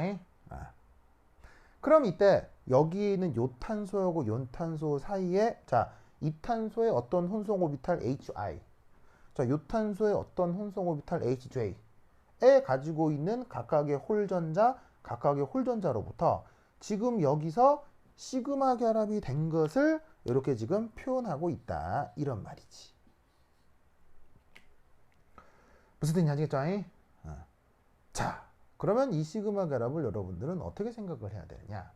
그럼 이때 여기 있는 요탄수하고 요탄수 사이에, 자, 이 탄소의 어떤 혼성 오비탈 HI, 자, 요탄수의 어떤 혼성 오비탈 HJ에 가지고 있는 각각의 홀전자로부터 지금 여기서 시그마 결합이 된 것을 이렇게 지금 표현하고 있다, 이런 말이지. 무슨 뜻인지 아시겠죠? 자, 그러면 이 시그마 결합을 여러분들은 어떻게 생각을 해야 되느냐?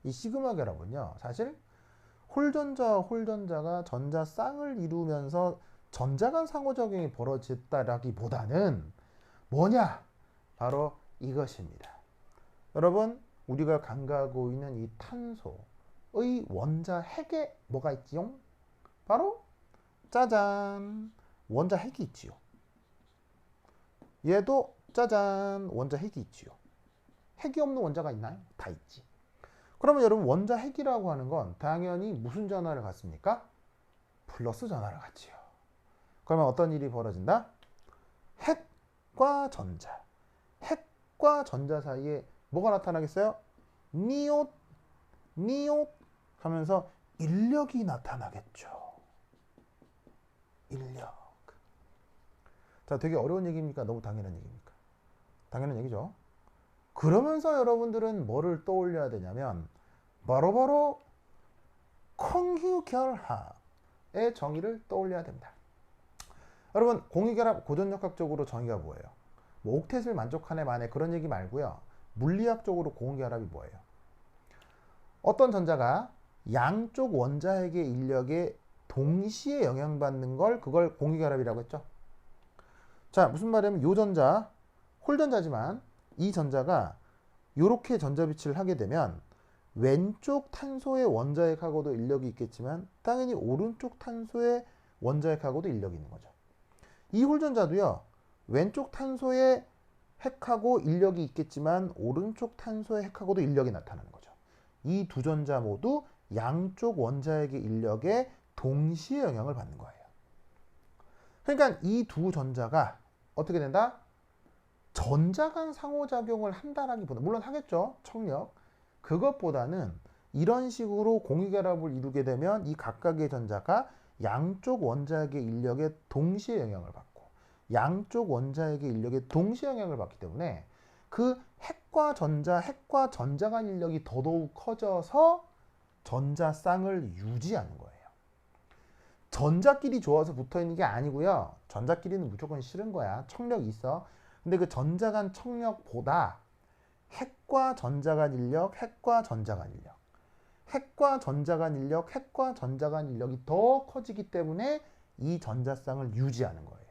이 시그마 결합은요, 사실 홀전자가 전자쌍을 이루면서 전자 간 상호작용이 벌어졌다라기보다는 뭐냐? 바로 이것입니다. 여러분, 우리가 간과하고 있는 이 탄소의 원자 핵에 뭐가 있지요? 바로 짜잔, 원자 핵이 있지요. 얘도 짜잔, 원자 핵이 있지요. 핵이 없는 원자가 있나요? 다 있지. 그러면 여러분, 원자 핵이라고 하는 건 당연히 무슨 전하를 갖습니까? 플러스 전하를 갖지요. 그러면 어떤 일이 벌어진다? 핵과 전자 사이에 뭐가 나타나겠어요? 니옷 하면서 인력이 나타나겠죠. 인력. 자, 되게 어려운 얘기입니까? 너무 당연한 얘기입니까? 당연한 얘기죠. 그러면서 여러분들은 뭐를 떠올려야 되냐면, 바로 공유결합의 정의를 떠올려야 됩니다. 여러분, 공유결합 고전역학적으로 정의가 뭐예요? 뭐 옥텟을 만족하네 마네 그런 얘기 말고요, 물리학적으로 공유결합이 뭐예요? 어떤 전자가 양쪽 원자핵의 인력에 동시에 영향받는 걸 그걸 공유결합이라고 했죠. 자, 무슨 말이냐면 요 전자, 홀전자지만 이 전자가 이렇게 전자비치를 하게 되면 왼쪽 탄소의 원자핵하고도 인력이 있겠지만 당연히 오른쪽 탄소의 원자핵하고도 인력이 있는 거죠. 이 홀전자도요. 왼쪽 탄소의 핵하고 인력이 있겠지만 오른쪽 탄소의 핵하고도 인력이 나타나는 거죠. 이 두 전자 모두 양쪽 원자핵의 인력에 동시에 영향을 받는 거예요. 그러니까 이 두 전자가 어떻게 된다? 전자 간 상호작용을 한다라기보다 물론 하겠죠. 청력. 그것보다는 이런 식으로 공유결합을 이루게 되면 이 각각의 전자가 양쪽 원자핵의 인력에 동시에 영향을 받고 양쪽 원자핵의 인력에 동시에 영향을 받기 때문에 그 핵과 전자 간 인력이 더더욱 커져서 전자쌍을 유지하는 거예요. 전자끼리 좋아서 붙어있는 게 아니고요. 전자끼리는 무조건 싫은 거야. 청력이 있어. 근데 그 전자 간 청력보다 핵과 전자 간 인력, 핵과 전자 간 인력, 핵과 전자 간 인력, 핵과 전자 간 인력이 더 커지기 때문에 이 전자쌍을 유지하는 거예요.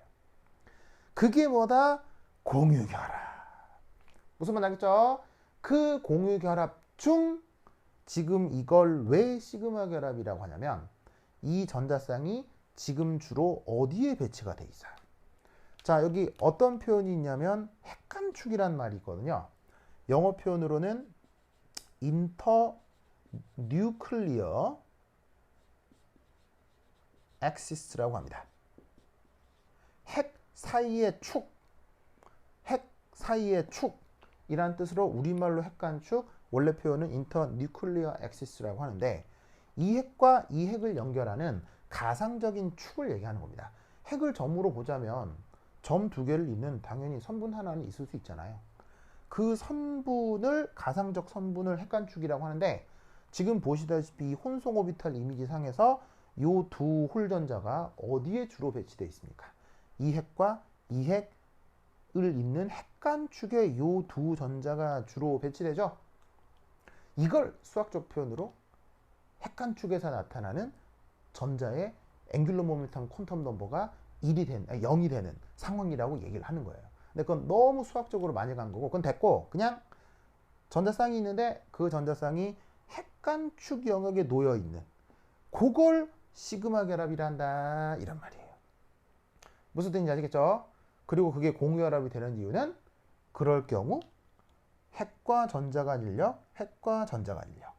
그게 뭐다? 공유결합. 무슨 말 알겠죠? 그 공유결합 중 지금 이걸 왜 시그마 결합이라고 하냐면 이 전자쌍이 지금 주로 어디에 배치가 돼 있어요? 자, 여기 어떤 표현이 있냐면 핵간축이란 말이 있거든요. 영어 표현으로는 internuclear axis라고 합니다. 핵 사이의 축, 핵 사이의 축이란 뜻으로 우리말로 핵간축, 원래 표현은 internuclear axis라고 하는데 이 핵과 이 핵을 연결하는 가상적인 축을 얘기하는 겁니다. 핵을 점으로 보자면 점 두 개를 잇는 당연히 선분 하나는 있을 수 있잖아요. 그 선분을 가상적 선분을 핵간축이라고 하는데 지금 보시다시피 이 혼성 오비탈 이미지 상에서 이 두 홀전자가 어디에 주로 배치되어 있습니까? 이 핵과 이 핵을 잇는 핵간축에 이 두 전자가 주로 배치되죠. 이걸 수학적 표현으로 핵간축에서 나타나는 전자의 앵귤러 모멘텀 퀀텀 넘버가 0이 되는 상황이라고 얘기를 하는 거예요. 근데 그건 너무 수학적으로 많이 간 거고 그건 됐고 그냥 전자쌍이 있는데 그 전자쌍이 핵간축 영역에 놓여 있는 그걸 시그마 결합이라 한다 이런 말이에요. 무슨 뜻인지 아시겠죠? 그리고 그게 공유결합이 되는 이유는 그럴 경우 핵과 전자 간 인력, 핵과 전자 간 인력,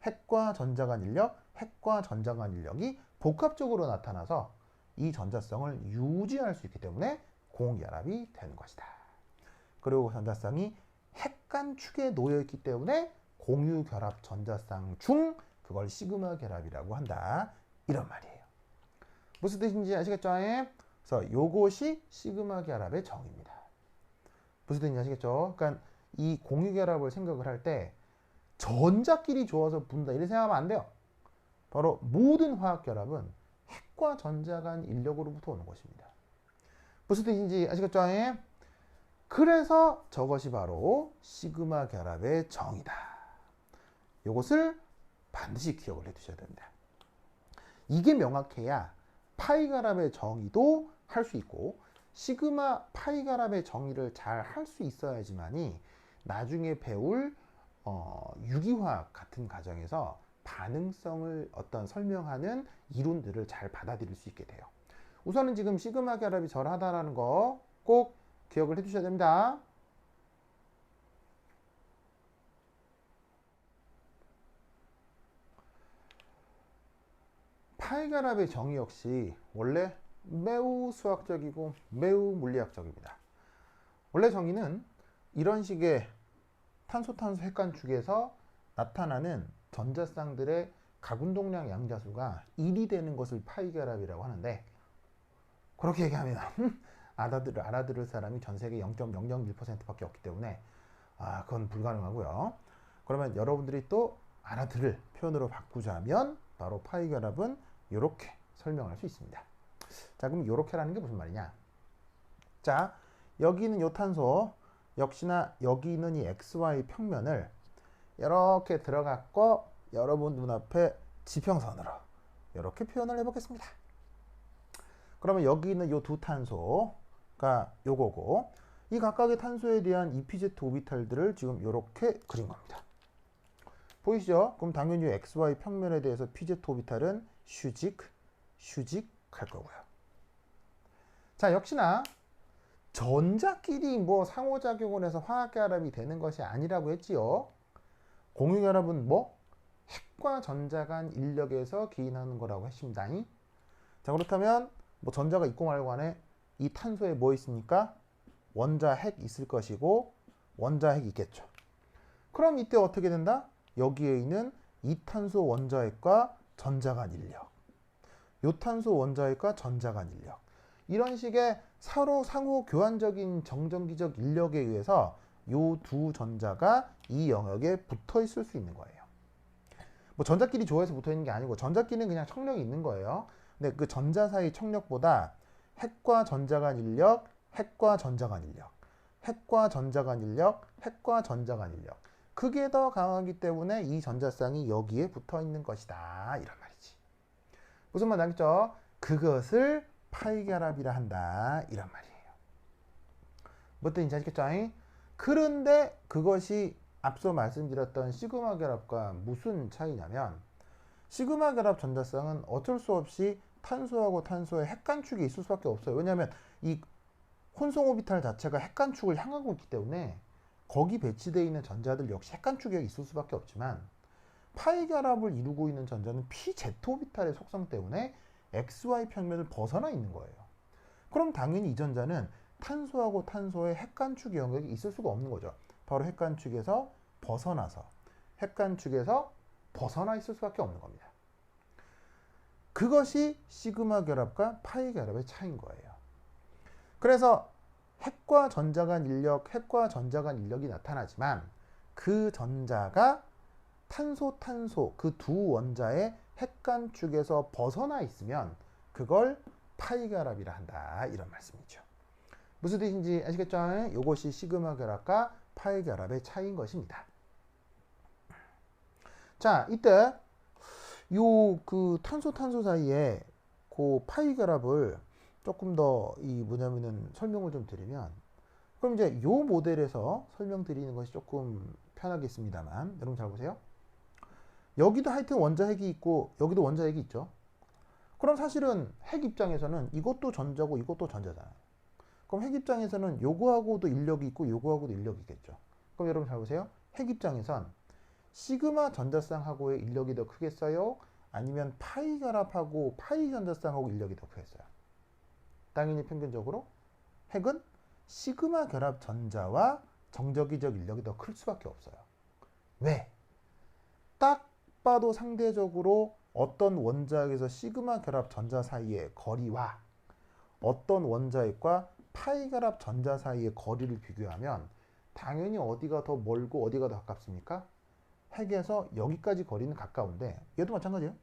핵과 전자 간 인력, 핵과 전자 간 인력이 복합적으로 나타나서 이 전자성을 유지할 수 있기 때문에 공유결합이 되는 것이다. 그리고 전자쌍이 핵간축에 놓여 있기 때문에 공유결합 전자쌍 중 그걸 시그마 결합이라고 한다. 이런 말이에요. 무슨 뜻인지 아시겠죠? 그래서 요것이 시그마 결합의 정의입니다. 무슨 뜻인지 아시겠죠? 그러니까 이 공유결합을 생각을 할 때 전자끼리 좋아서 붙는다 이렇게 생각하면 안 돼요. 바로 모든 화학결합은 핵과 전자 간 인력으로부터 오는 것입니다. 무슨 뜻인지 아시겠죠? 그래서 저것이 바로 시그마 결합의 정의다. 이것을 반드시 기억을 해두셔야 됩니다. 이게 명확해야 파이 결합의 정의도 할 수 있고 시그마 파이 결합의 정의를 잘 할 수 있어야지만이 나중에 배울 유기화학 같은 과정에서 반응성을 어떤 설명하는 이론들을 잘 받아들일 수 있게 돼요. 우선은 지금 시그마 결합이 절하다라는 거 꼭 기억을 해주셔야 됩니다. 파이 결합의 정의 역시 원래 매우 수학적이고 매우 물리학적입니다. 원래 정의는 이런 식의 탄소-탄소 핵간축에서 나타나는 전자쌍들의 각운동량 양자수가 1이 되는 것을 파이 결합이라고 하는데 그렇게 얘기하면 알아들을 사람이 전 세계 0.001%밖에 없기 때문에 그건 불가능하고요. 그러면 여러분들이 또 알아들을 표현으로 바꾸자면 바로 파이 결합은 이렇게 설명할 수 있습니다. 자, 그럼 이렇게라는 게 무슨 말이냐? 자, 여기 있는 이 탄소 역시나 여기 있는 이 XY 평면을 이렇게 들어갔고 여러분 눈앞에 지평선으로 이렇게 표현을 해보겠습니다. 그러면 여기 있는 이 두 탄소가 요거고, 이 각각의 탄소에 대한 EPZ 오비탈들을 지금 이렇게 그린 겁니다. 보이시죠? 그럼 당연히 XY 평면에 대해서 PZ 오비탈은 휴직할 거고요. 자, 역시나 전자끼리 뭐 상호작용을 해서 화학결합이 되는 것이 아니라고 했지요. 공유결합은 뭐? 핵과 전자 간 인력에서 기인하는 거라고 했습니다. 자, 그렇다면 뭐 전자가 있고 말고 간에 이 탄소에 뭐 있습니까? 원자 핵 있을 것이고 원자 핵 있겠죠. 그럼 이때 어떻게 된다? 여기에 있는 이 탄소 원자핵과 전자 간 인력, 요 탄소 원자핵과 전자 간 인력, 이런 식의 서로 상호 교환적인 정전기적 인력에 의해서 요 두 전자가 이 영역에 붙어 있을 수 있는 거예요. 뭐 전자끼리 좋아해서 붙어 있는 게 아니고 전자끼리는 그냥 척력이 있는 거예요. 근데 그 전자 사이 척력보다 핵과 전자 간 인력, 핵과 전자 간 인력, 핵과 전자 간 인력, 핵과 전자 간 인력, 그게 더 강하기 때문에 이 전자쌍이 여기에 붙어 있는 것이다, 이런 말이지. 무슨 말 알겠죠? 그것을 파이결합이라 한다, 이런 말이에요. 뭐 뜻인지 아시겠죠? 그런데 그것이 앞서 말씀드렸던 시그마 결합과 무슨 차이냐면, 시그마 결합 전자쌍은 어쩔 수 없이 탄소하고 탄소의 핵간축이 있을 수밖에 없어요. 왜냐하면 이 혼성 오비탈 자체가 핵간축을 향하고 있기 때문에 거기 배치되어 있는 전자들 역시 핵간축이 있을 수밖에 없지만, 파이 결합을 이루고 있는 전자는 PZ 오비탈의 속성 때문에 XY 평면을 벗어나 있는 거예요. 그럼 당연히 이 전자는 탄소하고 탄소의 핵간축 영역이 있을 수가 없는 거죠. 바로 핵간축에서 벗어나 있을 수밖에 없는 겁니다. 그것이 시그마 결합과 파이 결합의 차이인 거예요. 그래서 핵과 전자 간 인력, 핵과 전자 간 인력이 나타나지만 그 전자가 탄소 그 두 원자의 핵간축에서 벗어나 있으면 그걸 파이 결합이라 한다, 이런 말씀이죠. 무슨 뜻인지 아시겠죠? 이것이 시그마 결합과 파이 결합의 차이인 것입니다. 자, 이때 요 그 탄소 사이에 그 파이 결합을 조금 더 뭐냐면은 설명을 좀 드리면, 그럼 이제 요 모델에서 설명드리는 것이 조금 편하겠습니다만, 여러분 잘 보세요. 여기도 하여튼 원자 핵이 있고 여기도 원자 핵이 있죠. 그럼 사실은 핵 입장에서는 이것도 전자고 이것도 전자잖아요. 그럼 핵 입장에서는 요거하고도 인력이 있고 요거하고도 인력이 있겠죠. 그럼 여러분 잘 보세요. 핵 입장에선 시그마 전자쌍하고의 인력이 더 크겠어요? 아니면 파이 결합하고 파이 전자쌍하고 인력이 더 크겠어요? 당연히 평균적으로 핵은 시그마 결합 전자와 정적이적 인력이 더 클 수밖에 없어요. 왜? 딱 봐도 상대적으로 어떤 원자핵에서 시그마 결합 전자 사이의 거리와 어떤 원자핵과 파이 결합 전자 사이의 거리를 비교하면 당연히 어디가 더 멀고 어디가 더 가깝습니까? 핵에서 여기까지 거리는 가까운데 얘도 마찬가지예요.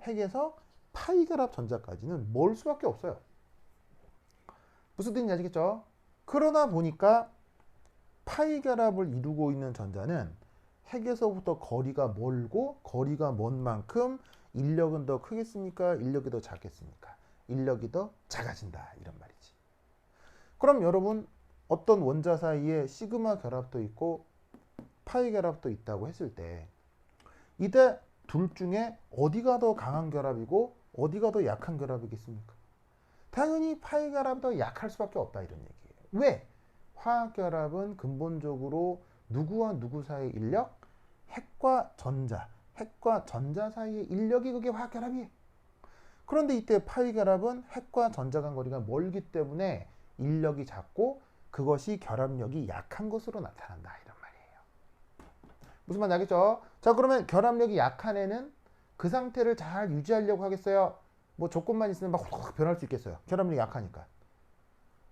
핵에서 파이 결합 전자까지는 멀 수밖에 없어요. 무슨 뜻인지 아시겠죠? 그러다 보니까 파이 결합을 이루고 있는 전자는 핵에서부터 거리가 멀고, 거리가 먼 만큼 인력은 더 크겠습니까? 인력이 더 작겠습니까? 인력이 더 작아진다, 이런 말이지. 그럼 여러분, 어떤 원자 사이에 시그마 결합도 있고 파이 결합도 있다고 했을 때 이때 둘 중에 어디가 더 강한 결합이고 어디가 더 약한 결합이겠습니까? 당연히 파이 결합이 더 약할 수밖에 없다, 이런 얘기예요. 왜? 화학 결합은 근본적으로 누구와 누구 사이의 인력? 핵과 전자 사이의 인력이 그게 화학 결합이에요. 그런데 이때 파이 결합은 핵과 전자 간 거리가 멀기 때문에 인력이 작고 그것이 결합력이 약한 것으로 나타난다, 이런 말이에요. 무슨 말인지 알겠죠? 자, 그러면 결합력이 약한 애는 그 상태를 잘 유지하려고 하겠어요? 뭐 조건만 있으면 막 확 변할 수 있겠어요? 결합력이 약하니까.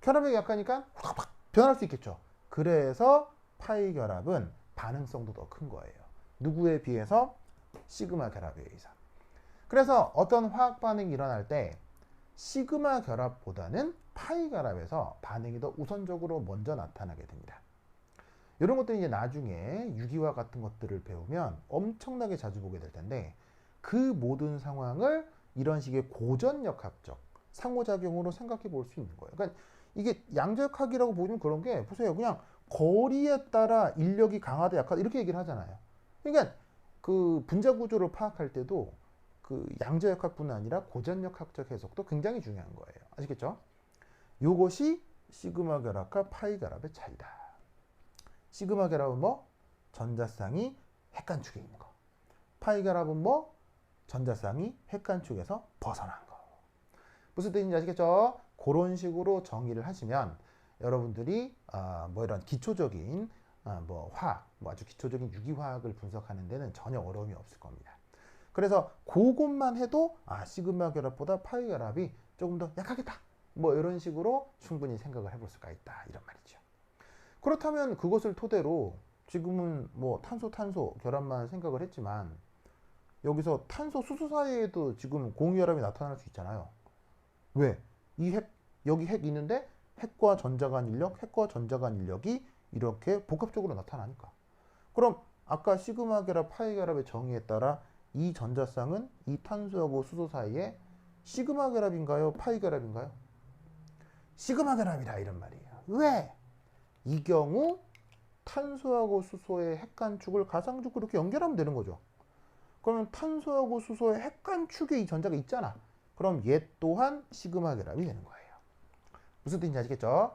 결합력이 약하니까 확 변할 수 있겠죠. 그래서 파이 결합은 반응성도 더 큰 거예요. 누구에 비해서? 시그마 결합에 의해서. 그래서 어떤 화학 반응이 일어날 때 시그마 결합보다는 파이 결합에서 반응이 더 우선적으로 먼저 나타나게 됩니다. 이런 것들이 이제 나중에 유기화 같은 것들을 배우면 엄청나게 자주 보게 될 텐데, 그 모든 상황을 이런 식의 고전역학적 상호작용으로 생각해 볼 수 있는 거예요. 그러니까 이게 양자역학이라고 보면 그런 게 보세요. 그냥 거리에 따라 인력이 강하다 약하다 이렇게 얘기를 하잖아요. 그러니까 그 분자 구조를 파악할 때도 그 양자역학뿐 아니라 고전역학적 해석도 굉장히 중요한 거예요. 아시겠죠? 요것이 시그마 결합과 파이 결합의 차이다. 시그마 결합은 뭐? 전자쌍이 핵간축에 있는 거. 파이 결합은 뭐? 전자쌍이 핵간축에서 벗어난 거. 무슨 뜻인지 아시겠죠? 그런 식으로 정의를 하시면 여러분들이 뭐 이런 기초적인 뭐 화학, 뭐 아주 기초적인 유기화학을 분석하는 데는 전혀 어려움이 없을 겁니다. 그래서 그것만 해도 시그마 결합보다 파이 결합이 조금 더 약하겠다. 뭐 이런 식으로 충분히 생각을 해볼 수가 있다. 이런 말이죠. 그렇다면 그것을 토대로 지금은 뭐 탄소 결합만 생각을 했지만 여기서 탄소 수소 사이에도 지금 공유결합이 나타날 수 있잖아요. 왜? 여기 핵 있는데 핵과 전자 간 인력, 핵과 전자 간 인력이 이렇게 복합적으로 나타나니까. 그럼 아까 시그마 결합, 파이 결합의 정의에 따라 이 전자쌍은 이 탄소하고 수소 사이에 시그마 결합인가요? 파이 결합인가요? 시그마 결합이다 이런 말이에요. 왜? 이 경우 탄소하고 수소의 핵간축을 가상적으로 이렇게 연결하면 되는 거죠. 그러면 탄소하고 수소의 핵간축에 이 전자가 있잖아. 그럼 얘 또한 시그마 결합이 되는 거예요. 무슨 뜻인지 아시겠죠?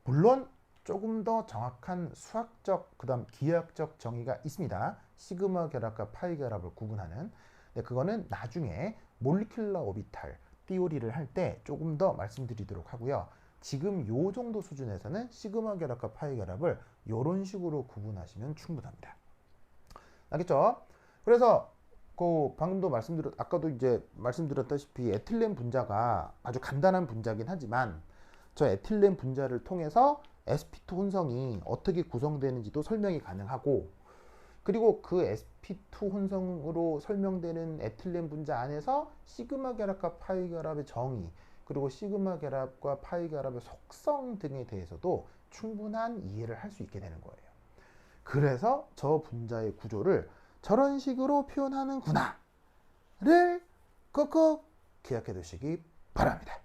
물론 조금 더 정확한 수학적 그다음 기하학적 정의가 있습니다. 시그마 결합과 파이 결합을 구분하는. 근데 그거는 나중에 몰리큘러 오비탈 띠오리를 할 때 조금 더 말씀드리도록 하고요. 지금 요 정도 수준에서는 시그마 결합과 파이 결합을 이런 식으로 구분하시면 충분합니다. 알겠죠? 그래서 방금도 아까도 이제 말씀드렸다시피 에틸렌 분자가 아주 간단한 분자긴 하지만 저 에틸렌 분자를 통해서 sp2 혼성이 어떻게 구성되는지도 설명이 가능하고, 그리고 그 sp2 혼성으로 설명되는 에틸렌 분자 안에서 시그마 결합과 파이 결합의 정의, 그리고 시그마 결합과 파이 결합의 속성 등에 대해서도 충분한 이해를 할 수 있게 되는 거예요. 그래서 저 분자의 구조를 저런 식으로 표현하는구나를 꼭꼭 기억해 두시기 바랍니다.